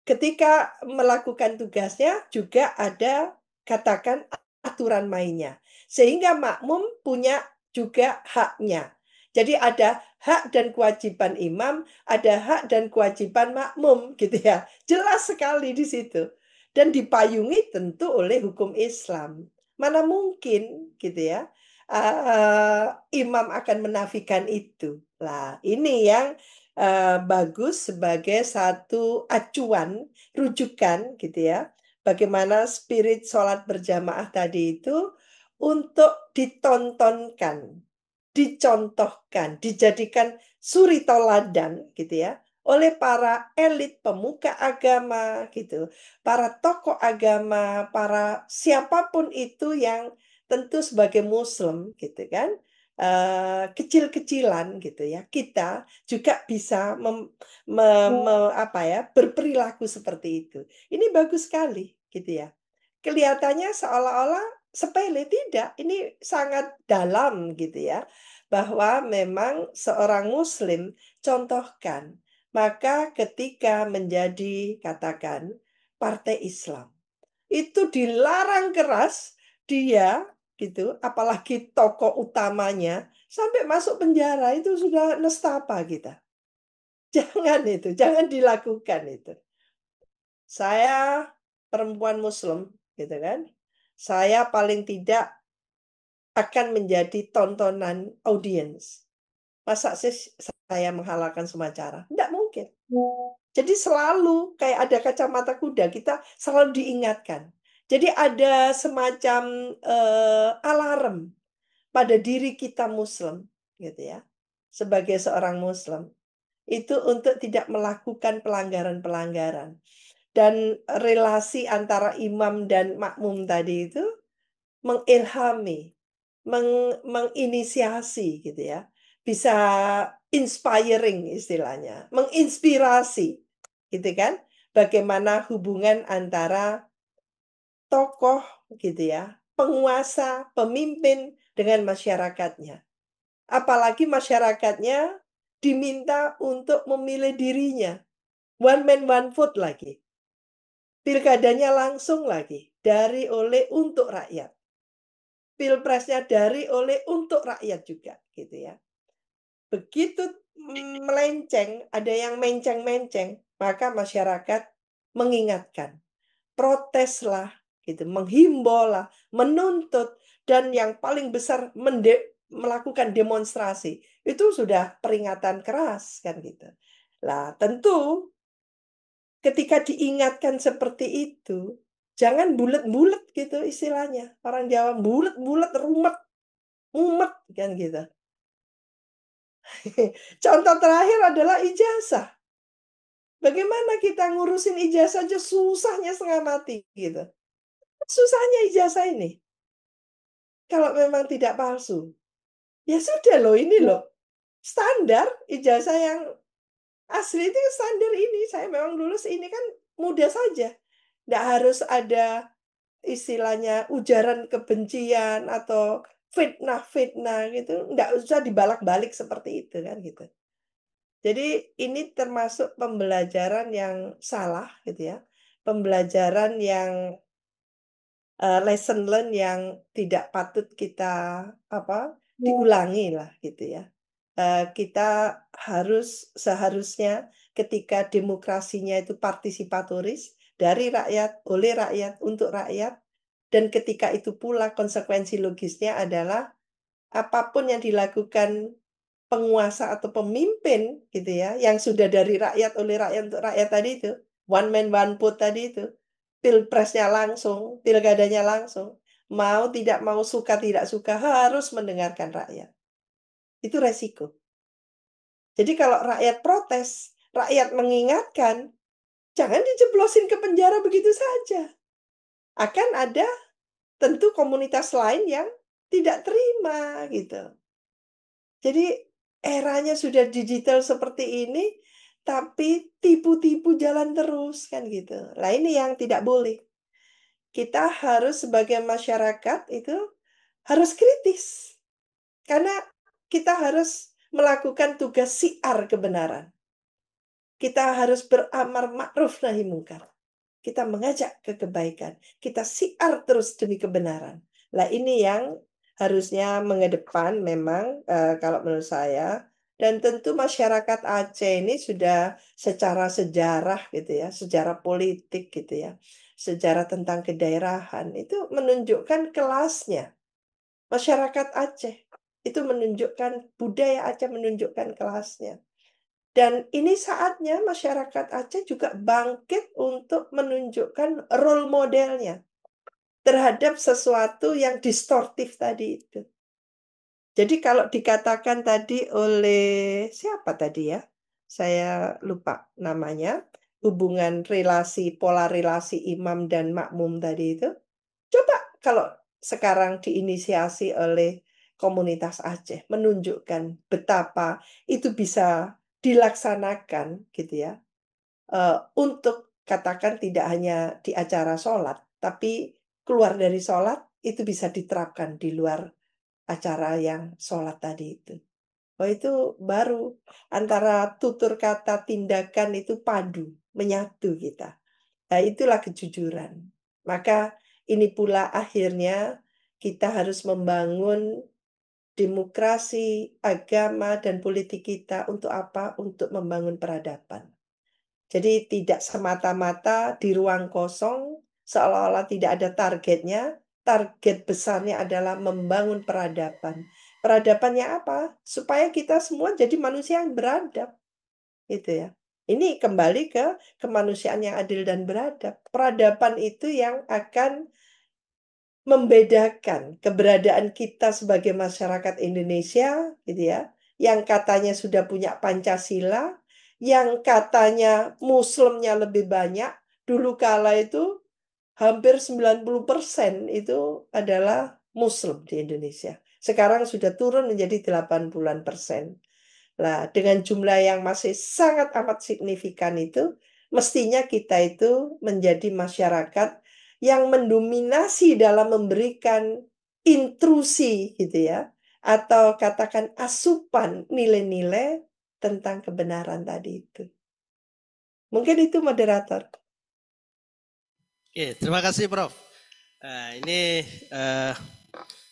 ketika melakukan tugasnya juga ada katakan aturan mainnya. Sehingga makmum punya juga haknya. Jadi ada hak dan kewajiban imam, ada hak dan kewajiban makmum gitu ya. Jelas sekali di situ. Dan dipayungi tentu oleh hukum Islam. Mana mungkin gitu ya. Imam akan menafikan itu. Lah, ini yang bagus sebagai satu acuan, rujukan gitu ya. Bagaimana spirit sholat berjamaah tadi itu untuk ditontonkan, dicontohkan, dijadikan suri toladan gitu ya oleh para elit pemuka agama gitu, para tokoh agama, para siapapun itu yang tentu sebagai muslim gitu kan, kecil-kecilan gitu ya, kita juga bisa berperilaku seperti itu. Ini bagus sekali gitu ya. Kelihatannya seolah-olah sepele, tidak. Ini sangat dalam gitu ya. Bahwa memang seorang muslim contohkan. Maka ketika menjadi katakan partai Islam, itu dilarang keras dia gitu, apalagi tokoh utamanya sampai masuk penjara, itu sudah nestapa kita. Jangan itu, jangan dilakukan itu. Saya perempuan muslim gitu kan. Saya paling tidak akan menjadi tontonan audiens. Masa sih saya menghalalkan semua cara? Tidak mungkin. Jadi selalu kayak ada kacamata kuda, kita selalu diingatkan. Jadi ada semacam alarm pada diri kita muslim, gitu ya. Sebagai seorang muslim, itu untuk tidak melakukan pelanggaran-pelanggaran. Dan relasi antara imam dan makmum tadi itu mengilhami, menginisiasi gitu ya. Bisa inspiring istilahnya, menginspirasi gitu kan. Bagaimana hubungan antara tokoh gitu ya, penguasa, pemimpin dengan masyarakatnya. Apalagi masyarakatnya diminta untuk memilih dirinya. One man, one vote lagi. Pilkadanya langsung lagi. Dari, oleh, untuk rakyat. Pilpresnya dari, oleh, untuk rakyat juga. Gitu ya. Begitu melenceng, ada yang menceng-menceng, maka masyarakat mengingatkan. Proteslah, gitu, menghimbaulah, menuntut, dan yang paling besar melakukan demonstrasi. Itu sudah peringatan keras kan gitu. Lah, tentu ketika diingatkan seperti itu, jangan bulet-bulet gitu istilahnya. Orang Jawa bulet-bulet, rumet, mumet kan gitu. Contoh terakhir adalah ijazah. Bagaimana kita ngurusin ijazah aja susahnya setengah mati gitu. Susahnya ijazah ini. Kalau memang tidak palsu. Ya sudah loh, ini loh. Standar ijazah yang asli itu standar ini. Saya memang lulus ini kan mudah saja. Tidak harus ada istilahnya ujaran kebencian atau fitnah-fitnah gitu. Tidak usah dibalak-balik seperti itu kan gitu. Jadi ini termasuk pembelajaran yang salah gitu ya. Pembelajaran yang lesson learn yang tidak patut kita diulangi lah gitu ya. Kita seharusnya ketika demokrasinya itu partisipatoris dari rakyat, oleh rakyat, untuk rakyat, dan ketika itu pula konsekuensi logisnya adalah apapun yang dilakukan penguasa atau pemimpin gitu ya, yang sudah dari rakyat, oleh rakyat, untuk rakyat tadi itu, one man one vote tadi itu, pilpresnya langsung, pilkadanya langsung, mau tidak mau, suka tidak suka, harus mendengarkan rakyat. Itu resiko. Jadi kalau rakyat protes, rakyat mengingatkan, jangan dijeblosin ke penjara begitu saja. Akan ada tentu komunitas lain yang tidak terima gitu. Jadi eranya sudah digital seperti ini, tapi tipu-tipu jalan terus kan gitu. Nah ini yang tidak boleh. Kita harus sebagai masyarakat itu harus kritis. Karena kita harus melakukan tugas siar kebenaran. Kita harus beramar ma'ruf nahi mungkar. Kita mengajak ke kebaikan. Kita siar terus demi kebenaran. Nah ini yang harusnya mengedepan memang kalau menurut saya. Dan tentu masyarakat Aceh ini sudah secara sejarah gitu ya, sejarah politik gitu ya, sejarah tentang kedaerahan itu menunjukkan kelasnya. Masyarakat Aceh itu menunjukkan budaya Aceh, menunjukkan kelasnya. Dan ini saatnya masyarakat Aceh juga bangkit untuk menunjukkan role modelnya terhadap sesuatu yang distortif tadi itu. Jadi kalau dikatakan tadi oleh siapa tadi ya? Saya lupa namanya. Hubungan relasi, pola relasi imam dan makmum tadi itu. Coba kalau sekarang diinisiasi oleh komunitas Aceh menunjukkan betapa itu bisa dilaksanakan gitu ya. Untuk katakan tidak hanya di acara sholat, tapi keluar dari sholat itu bisa diterapkan di luar acara yang sholat tadi itu. Oh itu baru antara tutur kata tindakan itu padu, menyatu kita. Nah itulah kejujuran. Maka ini pula akhirnya kita harus membangun demokrasi, agama, dan politik kita untuk apa? Untuk membangun peradaban. Jadi tidak semata-mata di ruang kosong, seolah-olah tidak ada targetnya. Target besarnya adalah membangun peradaban. Peradabannya apa? Supaya kita semua jadi manusia yang beradab. Gitu ya. Ini kembali ke kemanusiaan yang adil dan beradab. Peradaban itu yang akan membedakan keberadaan kita sebagai masyarakat Indonesia, gitu ya, yang katanya sudah punya Pancasila, yang katanya Muslimnya lebih banyak, dulu kala itu hampir 90% itu adalah Muslim di Indonesia. Sekarang sudah turun menjadi 80%. Nah, dengan jumlah yang masih sangat amat signifikan itu, mestinya kita itu menjadi masyarakat yang mendominasi dalam memberikan intrusi gitu ya, atau katakan asupan nilai-nilai tentang kebenaran tadi itu. Mungkin itu moderator.
Oke, terima kasih Prof. Ini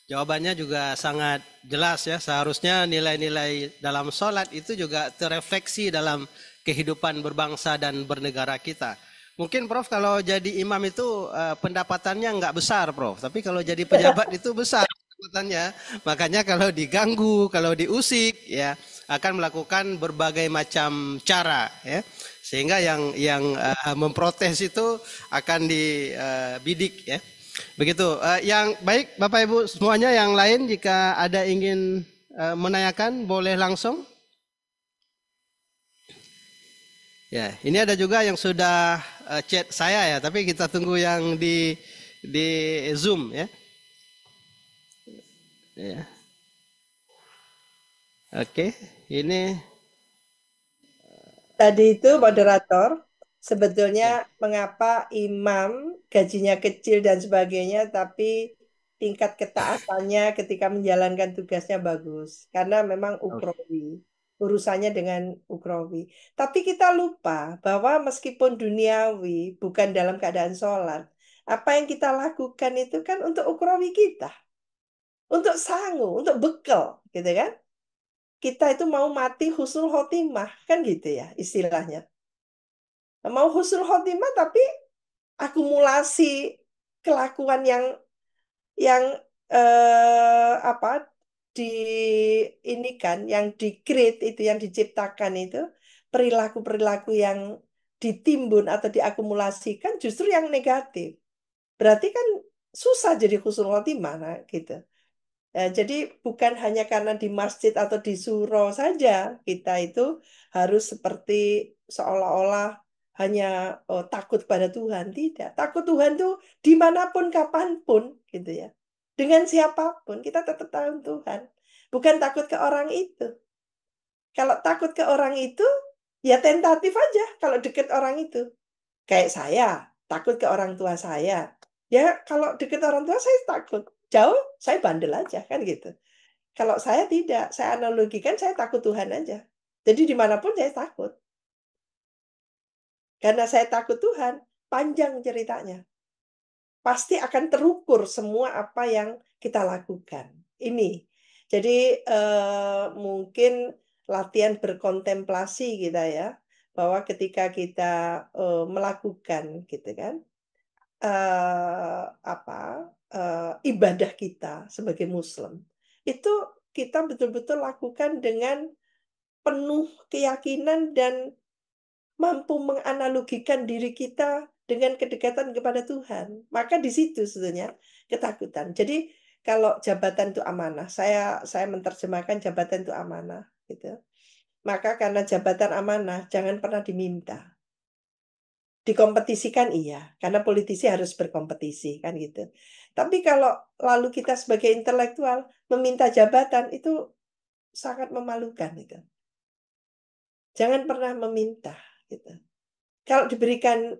jawabannya juga sangat jelas ya. Seharusnya nilai-nilai dalam sholat itu juga terefleksi dalam kehidupan berbangsa dan bernegara kita. Mungkin Prof kalau jadi imam itu pendapatannya nggak besar Prof. Tapi kalau jadi pejabat itu besar pendapatannya. Makanya kalau diganggu, kalau diusik ya akan melakukan berbagai macam cara ya. Sehingga yang memprotes itu akan dibidik ya. Begitu. Yang baik Bapak Ibu semuanya, yang lain jika ada ingin menanyakan boleh langsung. Ya, ini ada juga yang sudah chat saya ya, tapi kita tunggu yang di Zoom ya. Ya. Oke, ini
Tadi itu moderator, sebetulnya mengapa imam gajinya kecil dan sebagainya, tapi tingkat ketaatannya ketika menjalankan tugasnya bagus. Karena memang ukrawi, urusannya dengan ukrawi. Tapi kita lupa bahwa meskipun duniawi, bukan dalam keadaan sholat, apa yang kita lakukan itu kan untuk ukrawi kita. Untuk sangu, untuk bekal, gitu kan? Kita itu mau mati husnul khotimah, kan gitu ya istilahnya. Mau husnul khotimah tapi akumulasi kelakuan yang apa di ini kan yang di-create itu yang diciptakan itu perilaku-perilaku yang ditimbun atau diakumulasikan justru yang negatif. Berarti kan susah jadi husnul khotimah nah, gitu. Jadi bukan hanya karena di masjid atau di surau saja kita itu harus seperti seolah-olah hanya takut pada Tuhan. Tidak. Takut Tuhan tuh dimanapun, kapanpun gitu ya. Dengan siapapun kita tetap tahu Tuhan. Bukan takut ke orang itu. Kalau takut ke orang itu, ya tentatif aja kalau deket orang itu. Kayak saya, takut ke orang tua saya. Ya kalau deket orang tua saya takut. Jauh, saya bandel aja kan gitu. Kalau saya tidak, saya analogikan saya takut Tuhan aja. Jadi dimanapun saya takut. Karena saya takut Tuhan, panjang ceritanya. Pasti akan terukur semua apa yang kita lakukan. Ini. Jadi mungkin latihan berkontemplasi kita ya. Bahwa ketika kita melakukan gitu kan. Ibadah kita sebagai Muslim. Itu kita betul-betul lakukan dengan penuh keyakinan dan mampu menganalogikan diri kita dengan kedekatan kepada Tuhan. Maka di situ sebetulnya ketakutan. Jadi kalau jabatan itu amanah, saya menerjemahkan jabatan itu amanah gitu. Maka karena jabatan amanah jangan pernah diminta. Dikompetisikan iya, karena politisi harus berkompetisi kan gitu. Tapi kalau lalu kita sebagai intelektual meminta jabatan itu sangat memalukan itu. Jangan pernah meminta gitu. Kalau diberikan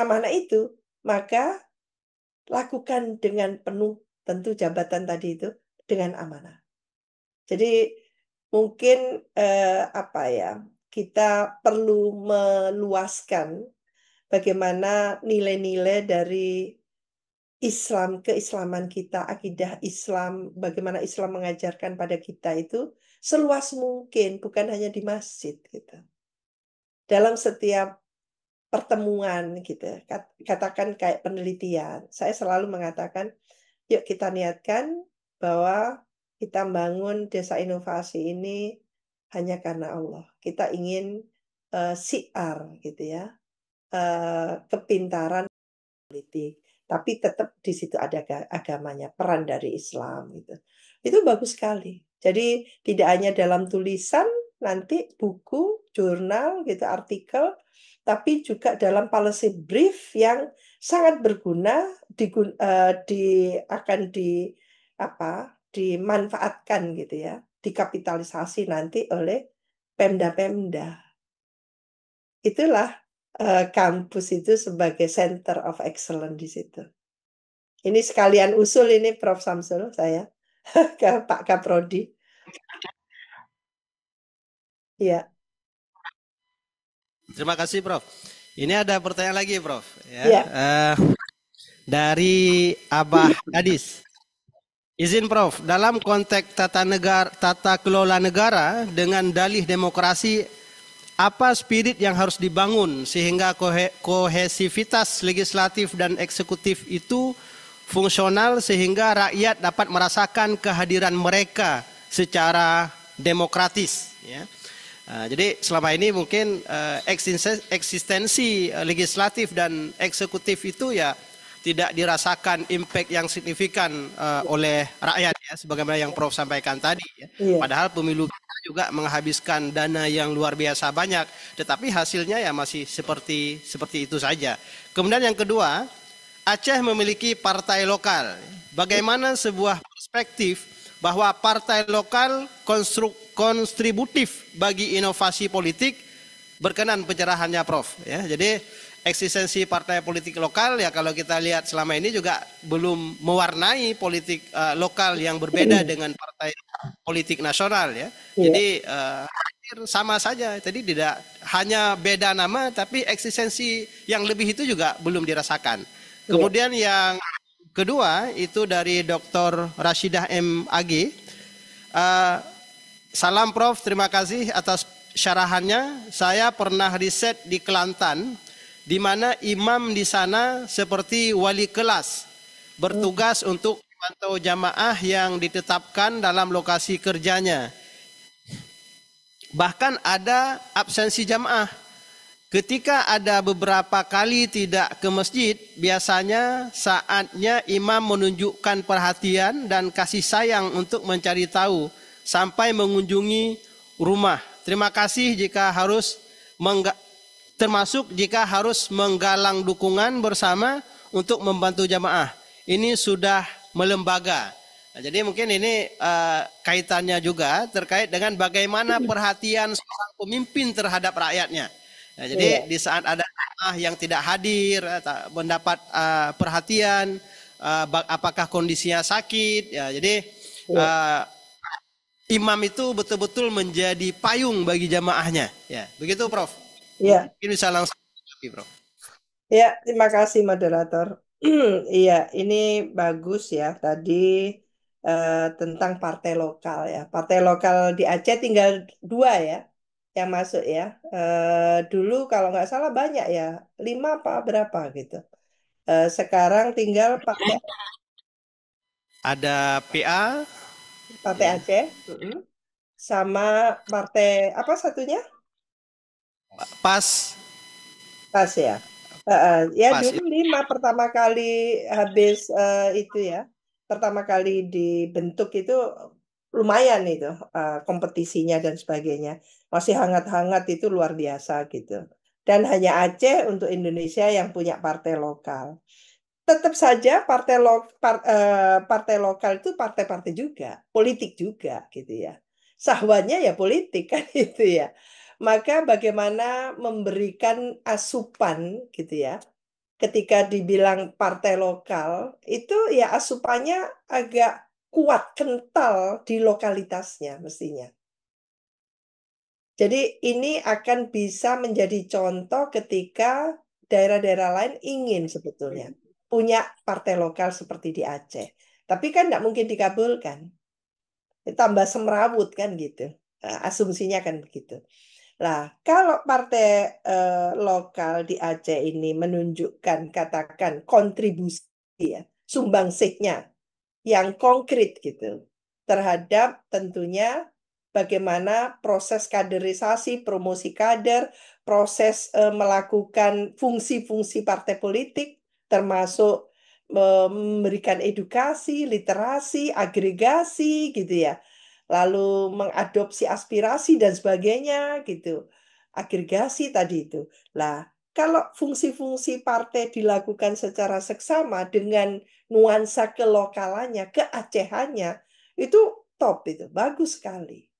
amanah itu, maka lakukan dengan penuh tentu jabatan tadi itu dengan amanah. Jadi mungkin kita perlu meluaskan bagaimana nilai-nilai dari Islam, keislaman kita, akidah Islam, bagaimana Islam mengajarkan pada kita itu seluas mungkin, bukan hanya di masjid gitu. Dalam setiap pertemuan gitu, katakan kayak penelitian, saya selalu mengatakan, yuk kita niatkan bahwa kita bangun desa inovasi ini hanya karena Allah. Kita ingin siar gitu ya, kepintaran politik, tapi tetap di situ ada agamanya, peran dari Islam gitu. Itu bagus sekali. Jadi tidak hanya dalam tulisan, nanti buku, jurnal gitu, artikel, tapi juga dalam policy brief yang sangat berguna dimanfaatkan gitu ya, dikapitalisasi nanti oleh Pemda-Pemda. Itulah kampus itu sebagai center of excellence di situ. Ini sekalian usul ini Prof. Samsul saya ke Pak Kaprodi. Iya,
Terima kasih, Prof. Ini ada pertanyaan lagi, Prof. Ya,
iya.
dari Abah Gadis. Izin, Prof. Dalam konteks tata kelola negara dengan dalih demokrasi, apa spirit yang harus dibangun sehingga kohesivitas legislatif dan eksekutif itu fungsional sehingga rakyat dapat merasakan kehadiran mereka secara demokratis, ya. Jadi selama ini mungkin eksistensi legislatif dan eksekutif itu ya tidak dirasakan impact yang signifikan oleh rakyat, ya, sebagaimana yang Prof sampaikan tadi, ya.
Iya.
Padahal pemilu kita juga menghabiskan dana yang luar biasa banyak, tetapi hasilnya ya masih seperti itu saja. Kemudian yang kedua, Aceh memiliki partai lokal. Bagaimana sebuah perspektif bahwa partai lokal kontributif bagi inovasi politik, berkenan pencerahannya, Prof. Ya, jadi eksistensi partai politik lokal ya kalau kita lihat selama ini juga belum mewarnai politik lokal yang berbeda dengan partai politik nasional, ya. Jadi sama saja. Jadi tidak hanya beda nama tapi eksistensi yang lebih itu juga belum dirasakan. Kemudian yang kedua itu dari Dr. Rashidah M.Ag. Salam, Prof, terima kasih atas syarahannya. Saya pernah riset di Kelantan, di mana imam di sana seperti wali kelas, bertugas untuk memantau jamaah yang ditetapkan dalam lokasi kerjanya. Bahkan ada absensi jamaah. Ketika ada beberapa kali tidak ke masjid, biasanya saatnya imam menunjukkan perhatian dan kasih sayang untuk mencari tahu sampai mengunjungi rumah. Terima kasih jika harus termasuk jika harus menggalang dukungan bersama untuk membantu jamaah. Ini sudah melembaga. Nah, jadi mungkin ini kaitannya juga terkait dengan bagaimana perhatian seorang pemimpin terhadap rakyatnya. Nah, jadi di saat ada jamaah yang tidak hadir, mendapat perhatian, apakah kondisinya sakit, ya. Jadi imam itu betul-betul menjadi payung bagi jamaahnya, ya. Begitu, Prof.
Iya.
Mungkin bisa langsung, Prof.
Ya, terima kasih moderator. Iya, ini bagus ya tadi tentang partai lokal ya. Partai lokal di Aceh tinggal 2 ya yang masuk ya. Dulu kalau nggak salah banyak ya, 5 apa berapa gitu. Sekarang tinggal
Ada PA,
partai Aceh, sama partai apa satunya?
PAS,
PAS ya. Ya
PAS.
dulu 5 pertama kali habis itu ya. Pertama kali dibentuk itu lumayan itu kompetisinya dan sebagainya. Masih hangat-hangat itu luar biasa gitu. Dan hanya Aceh untuk Indonesia yang punya partai lokal. Tetap saja partai lokal itu partai-partai juga, politik juga gitu ya. Sahwanya ya politik kan itu ya. Maka bagaimana memberikan asupan gitu ya. Ketika dibilang partai lokal, itu ya asupannya agak kuat, kental di lokalitasnya mestinya. Jadi ini akan bisa menjadi contoh ketika daerah-daerah lain ingin sebetulnya punya partai lokal seperti di Aceh. Tapi kan tidak mungkin dikabulkan. Tambah semrawut kan gitu. Asumsinya kan begitu. Nah, kalau partai lokal di Aceh ini menunjukkan katakan kontribusi ya, sumbangsihnya yang konkret gitu terhadap tentunya bagaimana proses kaderisasi, promosi kader, proses melakukan fungsi-fungsi partai politik termasuk memberikan edukasi, literasi, agregasi gitu ya. Lalu mengadopsi aspirasi dan sebagainya gitu. Agregasi tadi itu. Lah, kalau fungsi-fungsi partai dilakukan secara seksama dengan nuansa kelokalannya, keacehannya, itu top itu, bagus sekali.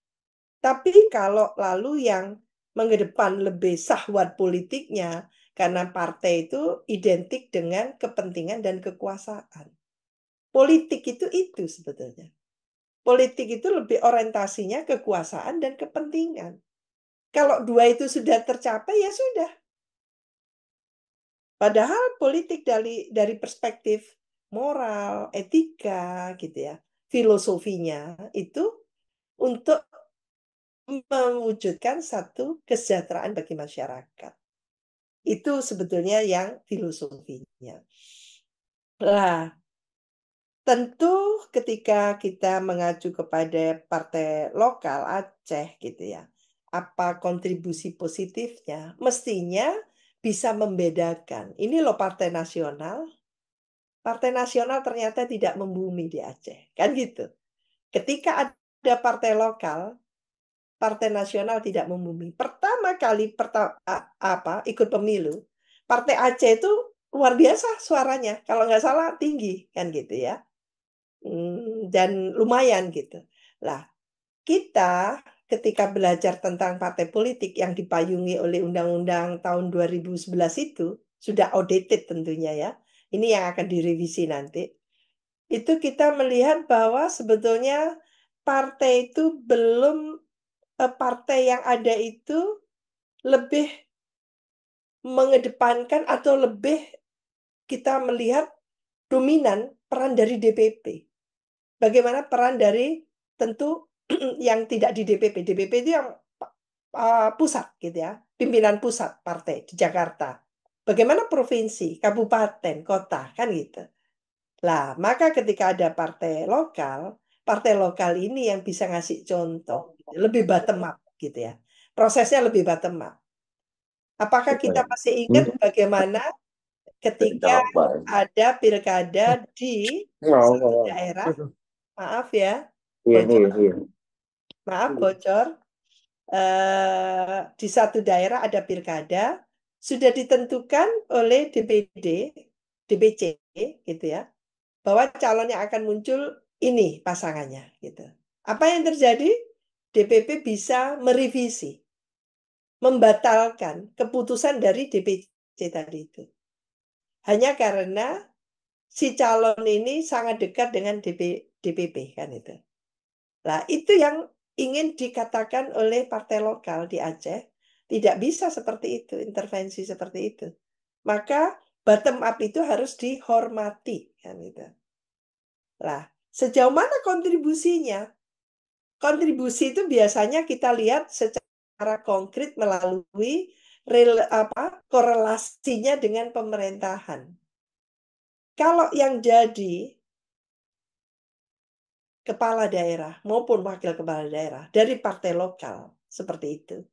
Tapi kalau lalu yang mengedepan lebih sahwat politiknya, karena partai itu identik dengan kepentingan dan kekuasaan. Politik itu sebetulnya. Politik itu lebih orientasinya kekuasaan dan kepentingan. Kalau dua itu sudah tercapai, ya sudah. Padahal politik dari perspektif moral, etika, gitu ya, filosofinya itu untuk mewujudkan satu kesejahteraan bagi masyarakat. Itu sebetulnya yang filosofinya. Nah, tentu ketika kita mengacu kepada partai lokal Aceh gitu ya, apa kontribusi positifnya, mestinya bisa membedakan. Ini loh partai nasional ternyata tidak membumi di Aceh, kan gitu. Ketika ada partai lokal, partai nasional tidak membumi. Pertama kali ikut pemilu, partai Aceh itu luar biasa suaranya, kalau nggak salah tinggi kan gitu ya. Dan lumayan gitu. Lah, kita ketika belajar tentang partai politik yang dipayungi oleh Undang-Undang tahun 2011 itu, sudah outdated tentunya ya. Ini yang akan direvisi nanti. Itu kita melihat bahwa sebetulnya partai itu belum, partai yang ada itu lebih mengedepankan atau lebih kita melihat dominan peran dari DPP. Bagaimana peran dari tentu yang tidak di DPP. DPP itu yang pusat gitu ya, pimpinan pusat partai di Jakarta. Bagaimana provinsi, kabupaten, kota, kan gitu. Lah, maka ketika ada partai lokal ini yang bisa ngasih contoh, lebih bottom up gitu ya. Prosesnya lebih bottom up. Apakah kita masih ingat bagaimana ketika ada pilkada di satu daerah, maaf ya, bocor, maaf bocor, di satu daerah ada pilkada, sudah ditentukan oleh DPD, DPC, gitu ya, bahwa calon yang akan muncul ini pasangannya, gitu. Apa yang terjadi? DPP bisa merevisi, membatalkan keputusan dari DPC tadi itu. Hanya karena si calon ini sangat dekat dengan DPP kan itu. Nah, itu yang ingin dikatakan oleh partai lokal di Aceh, tidak bisa seperti itu, intervensi seperti itu. Maka bottom up itu harus dihormati kan itu. Lah, sejauh mana kontribusinya? Kontribusi itu biasanya kita lihat secara konkret melalui korelasinya dengan pemerintahan. Kalau yang jadi kepala daerah maupun wakil kepala daerah dari partai lokal seperti itu,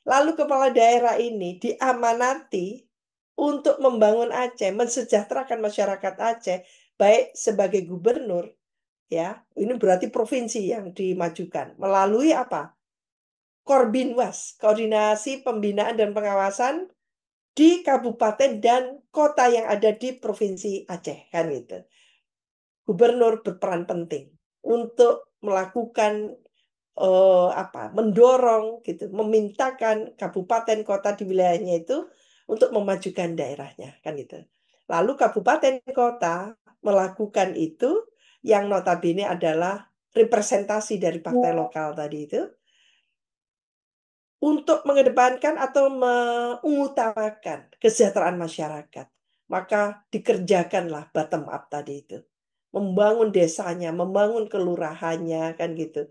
lalu kepala daerah ini diamanati untuk membangun Aceh, mensejahterakan masyarakat Aceh, baik sebagai gubernur, ya, ini berarti provinsi yang dimajukan melalui apa? Korbinwas, koordinasi pembinaan dan pengawasan di kabupaten dan kota yang ada di provinsi Aceh, kan gitu. Gubernur berperan penting untuk melakukan mendorong gitu, memintakan kabupaten kota di wilayahnya itu untuk memajukan daerahnya, kan gitu. Lalu kabupaten kota melakukan itu yang notabene adalah representasi dari partai lokal tadi itu untuk mengedepankan atau mengutamakan kesejahteraan masyarakat. Maka dikerjakanlah bottom up tadi itu. Membangun desanya, membangun kelurahannya, kan gitu.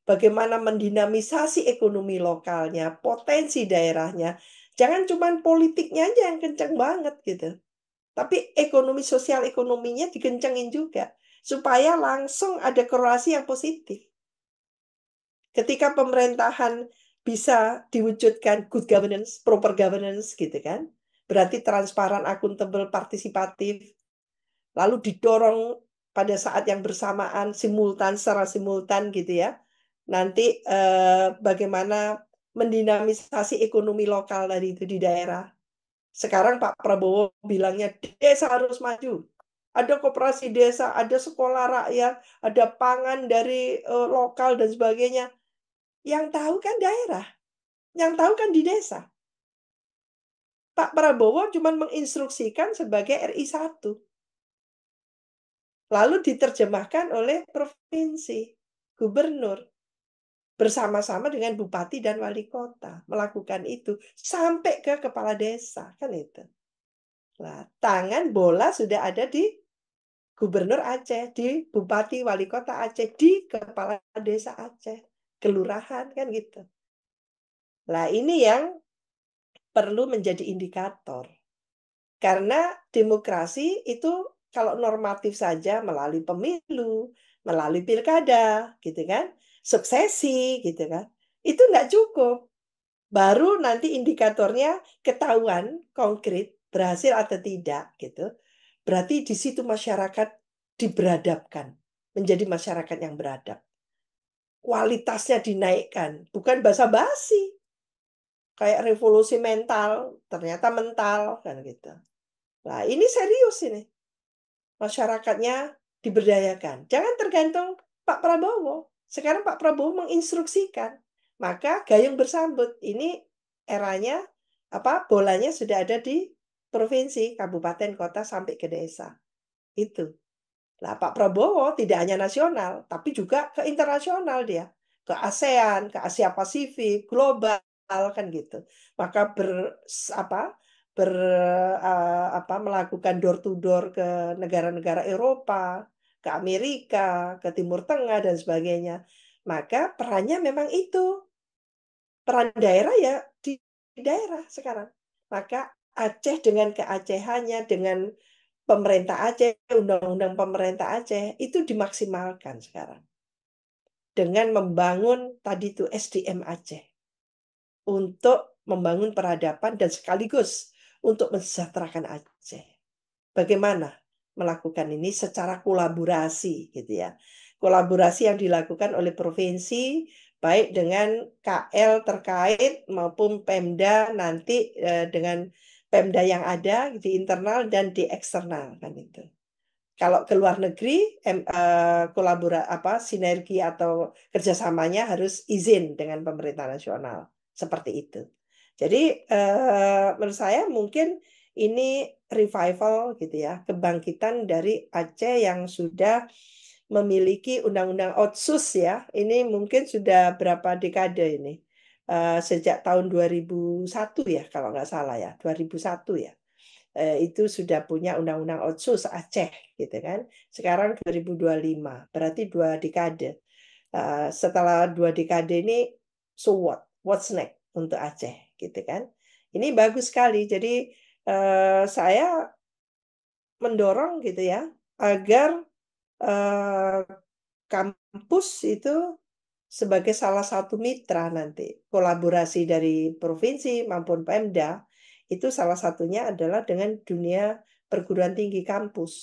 Bagaimana mendinamisasi ekonomi lokalnya, potensi daerahnya. Jangan cuma politiknya aja yang kencang banget gitu. Tapi ekonomi sosial ekonominya dikencengin juga. Supaya langsung ada korelasi yang positif. Ketika pemerintahan bisa diwujudkan good governance, proper governance gitu kan. Berarti transparan, akuntabel, partisipatif. Lalu didorong pada saat yang bersamaan, secara simultan gitu ya. Nanti bagaimana mendinamisasi ekonomi lokal tadi itu di daerah. Sekarang Pak Prabowo bilangnya desa harus maju. Ada koperasi desa, ada sekolah rakyat, ada pangan dari lokal dan sebagainya. Yang tahu kan daerah, yang tahu kan di desa. Pak Prabowo cuma menginstruksikan sebagai RI 1. Lalu diterjemahkan oleh provinsi, gubernur. bersama-sama dengan bupati dan wali kota melakukan itu sampai ke kepala desa, kan itu. Nah, tangan bola sudah ada di Gubernur Aceh, di Bupati Wali Kota Aceh, di Kepala Desa Aceh, kelurahan, kan gitu. Nah, ini yang perlu menjadi indikator. Karena demokrasi itu kalau normatif saja melalui pemilu, melalui pilkada, gitu kan, suksesi, gitu kan, itu nggak cukup. Baru nanti indikatornya ketahuan konkret berhasil atau tidak, gitu. Berarti di situ masyarakat diberadabkan, menjadi masyarakat yang beradab. Kualitasnya dinaikkan, bukan basa-basi. Kayak revolusi mental, ternyata mental, kan gitu. Nah, ini serius ini. Masyarakatnya diberdayakan. Jangan tergantung Pak Prabowo. Sekarang Pak Prabowo menginstruksikan. Maka gayung bersambut. Ini eranya, bolanya sudah ada di provinsi, kabupaten, kota, sampai ke desa. Itu. Nah, Pak Prabowo tidak hanya nasional, tapi juga ke internasional dia. Ke ASEAN, ke Asia Pasifik, global, kan gitu. Maka melakukan door to door ke negara-negara Eropa, ke Amerika, ke Timur Tengah, dan sebagainya. Maka perannya memang itu. Peran daerah ya di daerah sekarang. Maka Aceh dengan keacehannya, dengan pemerintah Aceh, undang-undang pemerintah Aceh, itu dimaksimalkan sekarang. Dengan membangun tadi itu SDM Aceh. Untuk membangun peradaban dan sekaligus untuk mensejahterakan Aceh. Bagaimana melakukan ini secara kolaborasi, gitu ya. Kolaborasi yang dilakukan oleh provinsi, baik dengan KL terkait maupun Pemda nanti dengan Pemda yang ada di internal dan di eksternal, kan itu. Kalau ke luar negeri, sinergi atau kerjasamanya harus izin dengan pemerintah nasional, seperti itu. Jadi menurut saya mungkin ini revival, gitu ya, kebangkitan dari Aceh yang sudah memiliki undang-undang Otsus ya. Ini mungkin sudah berapa dekade ini? Sejak tahun 2001 ya, kalau nggak salah ya, 2001 ya. Itu sudah punya undang-undang Otsus Aceh, gitu kan. Sekarang 2025, berarti 2 dekade. Setelah 2 dekade ini, so what? What's next untuk Aceh, gitu kan. Ini bagus sekali. Jadi saya mendorong gitu ya, agar kampus itu sebagai salah satu mitra nanti. Kolaborasi dari provinsi maupun Pemda, itu salah satunya adalah dengan dunia perguruan tinggi kampus.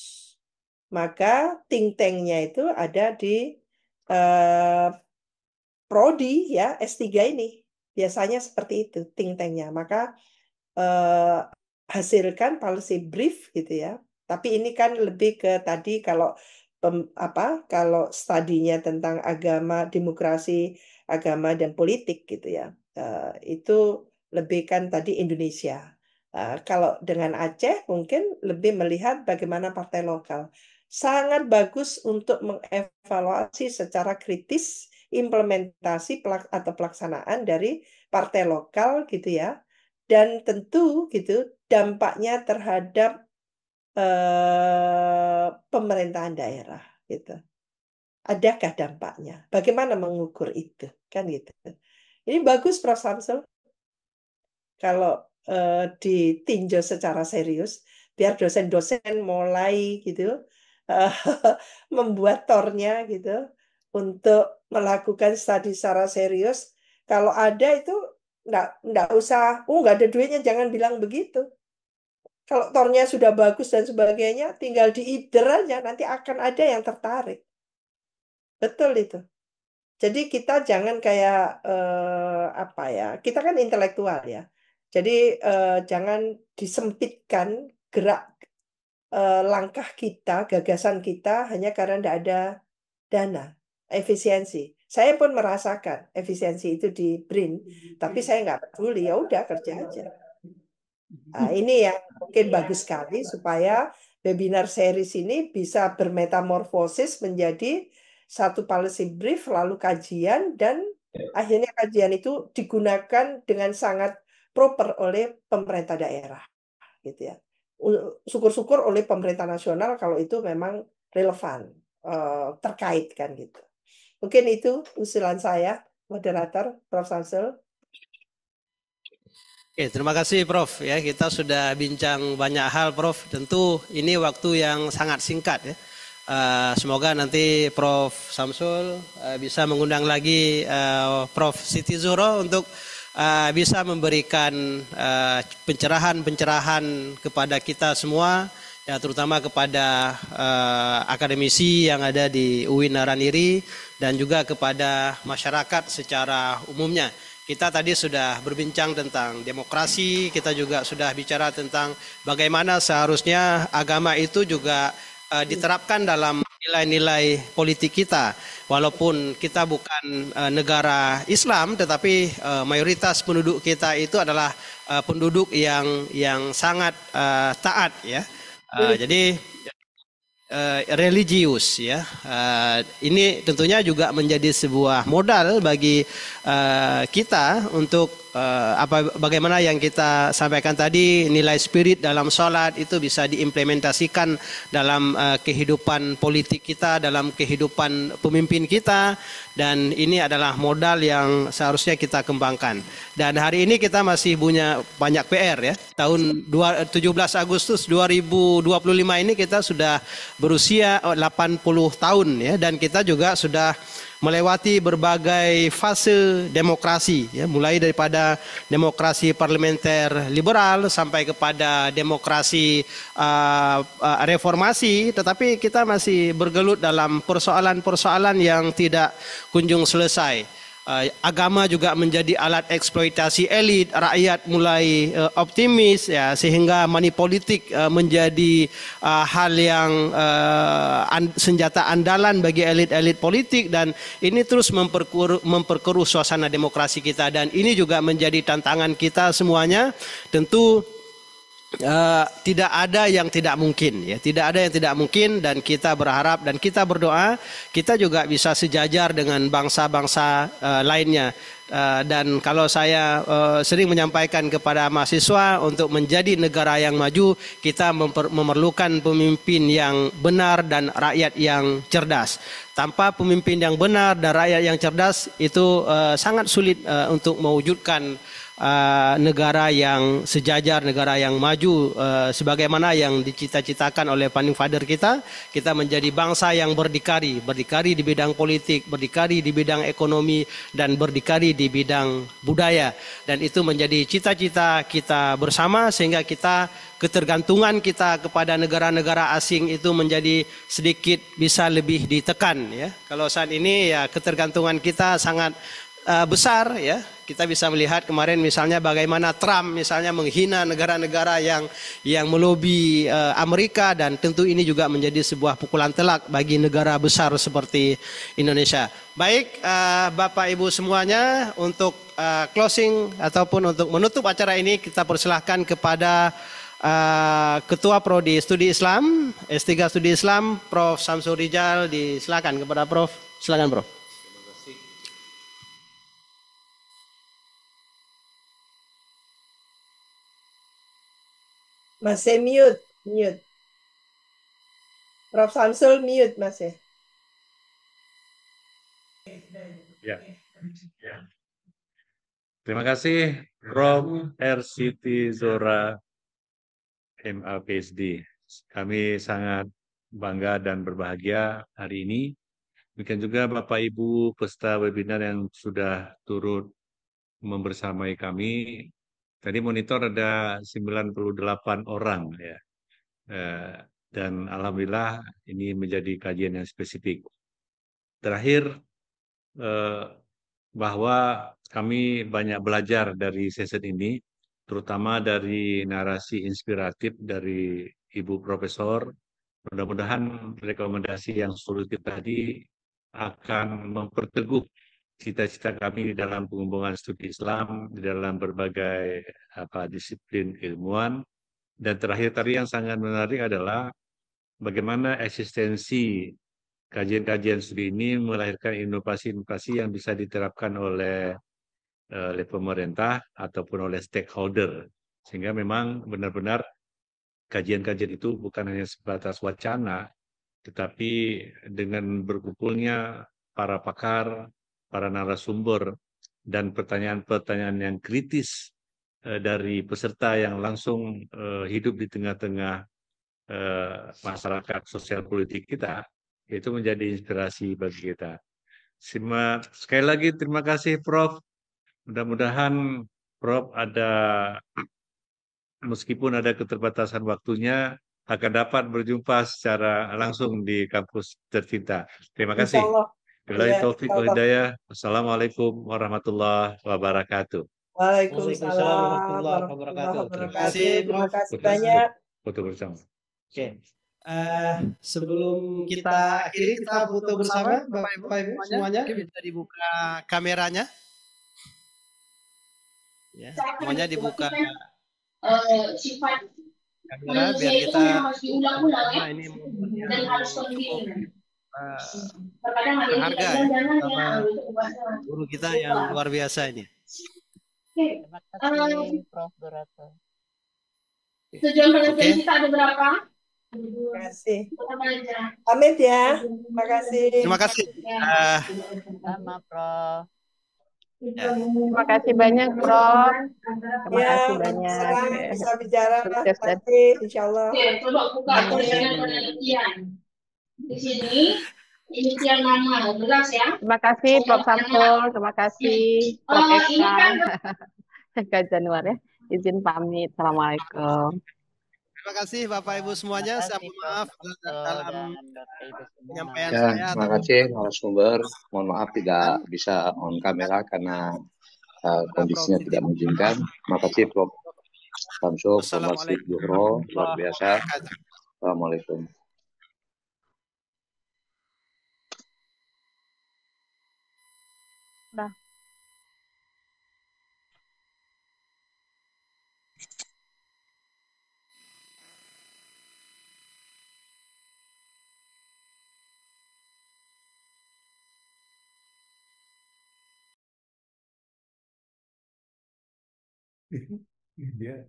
Maka think tank-nya itu ada di eh, Prodi ya, S3 ini. Biasanya seperti itu think tank-nya. Maka eh, hasilkan policy brief gitu ya. Tapi ini kan lebih ke tadi kalau kalau studinya tentang agama, demokrasi, agama dan politik gitu ya. Itu lebih kan tadi Indonesia. Kalau dengan Aceh mungkin lebih melihat bagaimana partai lokal. Sangat bagus untuk mengevaluasi secara kritis implementasi atau pelaksanaan dari partai lokal gitu ya. Dan tentu gitu dampaknya terhadap pemerintahan daerah gitu. Adakah dampaknya? Bagaimana mengukur itu? Kan gitu. Ini bagus Prof. Samsul kalau ditinjau secara serius biar dosen-dosen mulai gitu eh, membuat tornya gitu untuk melakukan studi secara serius. Kalau ada itu nggak usah, nggak ada duitnya, jangan bilang begitu. Kalau tornya sudah bagus dan sebagainya, tinggal diider aja, nanti akan ada yang tertarik. Betul itu. Jadi kita jangan kayak apa ya? Kita kan intelektual ya. Jadi jangan disempitkan gerak langkah kita, gagasan kita hanya karena tidak ada dana, efisiensi. Saya pun merasakan efisiensi itu di BRIN, tapi saya nggak peduli, ya udah kerja aja. Nah, ini yang mungkin bagus sekali supaya webinar series ini bisa bermetamorfosis menjadi satu policy brief, lalu kajian, dan akhirnya kajian itu digunakan dengan sangat proper oleh pemerintah daerah, gitu ya. Syukur-syukur oleh pemerintah nasional kalau itu memang relevan, terkait kan gitu. Mungkin itu usulan saya, moderator, Prof. Samsul.
Oke, terima kasih Prof. Ya, kita sudah bincang banyak hal Prof. Tentu ini waktu yang sangat singkat ya. Semoga nanti Prof. Samsul bisa mengundang lagi Prof. Siti Zuhro untuk bisa memberikan pencerahan-pencerahan kepada kita semua, ya terutama kepada akademisi yang ada di UIN Naraniri dan juga kepada masyarakat secara umumnya. Kita tadi sudah berbincang tentang demokrasi, kita juga sudah bicara tentang bagaimana seharusnya agama itu juga diterapkan dalam nilai-nilai politik kita. Walaupun kita bukan negara Islam, tetapi mayoritas penduduk kita itu adalah penduduk yang sangat taat ya. Jadi religius ya. Ini tentunya juga menjadi sebuah modal bagi kita untuk bagaimana yang kita sampaikan tadi, nilai spirit dalam sholat itu bisa diimplementasikan dalam kehidupan politik kita, dalam kehidupan pemimpin kita, dan ini adalah modal yang seharusnya kita kembangkan. Dan hari ini kita masih punya banyak PR ya. Tahun 17 Agustus 2025 ini kita sudah berusia 80 tahun ya, dan kita juga sudah melewati berbagai fase demokrasi ya, mulai daripada demokrasi parlementer liberal sampai kepada demokrasi reformasi, tetapi kita masih bergelut dalam persoalan-persoalan yang tidak kunjung selesai. Agama juga menjadi alat eksploitasi elit, rakyat mulai optimis ya, sehingga money politik menjadi hal yang senjata andalan bagi elit-elit politik, dan ini terus memperkeruh suasana demokrasi kita, dan ini juga menjadi tantangan kita semuanya. Tentu tidak ada yang tidak mungkin ya, tidak ada yang tidak mungkin, dan kita berharap dan kita berdoa kita juga bisa sejajar dengan bangsa-bangsa lainnya. Dan kalau saya sering menyampaikan kepada mahasiswa, untuk menjadi negara yang maju kita memerlukan pemimpin yang benar dan rakyat yang cerdas. Tanpa pemimpin yang benar dan rakyat yang cerdas itu sangat sulit untuk mewujudkan negara yang sejajar, negara yang maju, sebagaimana yang dicita-citakan oleh founding father kita. Kita menjadi bangsa yang berdikari di bidang politik, berdikari di bidang ekonomi, dan berdikari di bidang budaya. Dan itu menjadi cita-cita kita bersama, sehingga ketergantungan kita kepada negara-negara asing itu menjadi sedikit bisa lebih ditekan ya. Kalau saat ini ya ketergantungan kita sangat besar ya. Kita bisa melihat kemarin misalnya bagaimana Trump misalnya menghina negara-negara yang melobi Amerika, dan tentu ini juga menjadi sebuah pukulan telak bagi negara besar seperti Indonesia. Baik Bapak Ibu semuanya, untuk closing ataupun untuk menutup acara ini kita persilahkan kepada Ketua Prodi Studi Islam, S3 Studi Islam, Prof. Samsul Rijal. Disilakan kepada Prof. Silakan Prof.
Masih mute. Prof. Samsul mute masih.
Ya. Terima kasih Prof. R.Siti Zora MA PhD. Kami sangat bangga dan berbahagia hari ini. Demikian juga Bapak Ibu peserta webinar yang sudah turut membersamai kami. Tadi monitor ada 98 orang ya. Dan alhamdulillah ini menjadi kajian yang spesifik. Terakhir, bahwa kami banyak belajar dari sesi ini, terutama dari narasi inspiratif dari Ibu Profesor. Mudah-mudahan rekomendasi yang solutif tadi akan memperteguh cita-cita kami di dalam pengembangan studi Islam, di dalam berbagai disiplin ilmuwan. Dan terakhir tadi yang sangat menarik adalah bagaimana eksistensi kajian-kajian studi ini melahirkan inovasi-inovasi yang bisa diterapkan oleh pemerintah ataupun oleh stakeholder. Sehingga memang benar-benar kajian-kajian itu bukan hanya sebatas wacana, tetapi dengan berkumpulnya para pakar, para narasumber, dan pertanyaan-pertanyaan yang kritis dari peserta yang langsung hidup di tengah-tengah masyarakat sosial politik kita, itu menjadi inspirasi bagi kita. Sekali lagi terima kasih Prof. Mudah-mudahan Prof meskipun ada keterbatasan waktunya, akan dapat berjumpa secara langsung di kampus tercinta. Terima
Insya
kasih.
Allah.
Billahi
Ya,
taufiq
insya
wal
Allah.
hidayah. Wassalamualaikum warahmatullahi wabarakatuh.
Waalaikumsalam
warahmatullahi
warahmatullahi
wabarakatuh. Terima kasih,
wabarakatuh. Terima
Prof.
kasih
Foto,
banyak.
foto bersama.
Oke. Sebelum kita akhiri, kita foto bersama, Bapak Ibu semuanya. Bisa dibuka kameranya. Ya, semuanya dibuka
sifat
kamera biar
manusia itu
kita
memang harus diulang-ulang ya,
ini momen
dan
yang
harus
cukup
continue.
berharga
Terkadang ada yang
ya,
jangan ya,
sama
untuk ubahnya.
guru kita yang luar biasa ini.
Oke,
Terima kasih, Prof. Durato.
tujuan penelitian
Oke.
kita ada berapa?
Terima kasih.
Apa aja?
Pamit ya. Terima kasih.
Terima kasih.
Sama, Prof.
Ya.
Terima kasih banyak, Prof. Terima
Ya,
kasih banyak.
senang bisa bicara
Sukses dan
nanti, insya Allah.
Oke, coba buka tulisan penelitian. Di sini, inisial nama, jelas ya?
terima kasih Prof. Samsul, terima kasih Prof.
Ini kan
Eka Januar ya. Izin pamit. Assalamualaikum.
Terima kasih Bapak Ibu semuanya. Saya
Terima kasih,
mohon maaf dalam
dan Bapak Ibu semua.
penyampaian
Ya,
saya.
terima kasih narasumber. Mohon maaf tidak bisa on kamera karena kondisinya tidak mengizinkan. Terima kasih Prof. Samsul, Prof. Masjid Zuhro, luar biasa. Assalamualaikum.
Nah.
Dia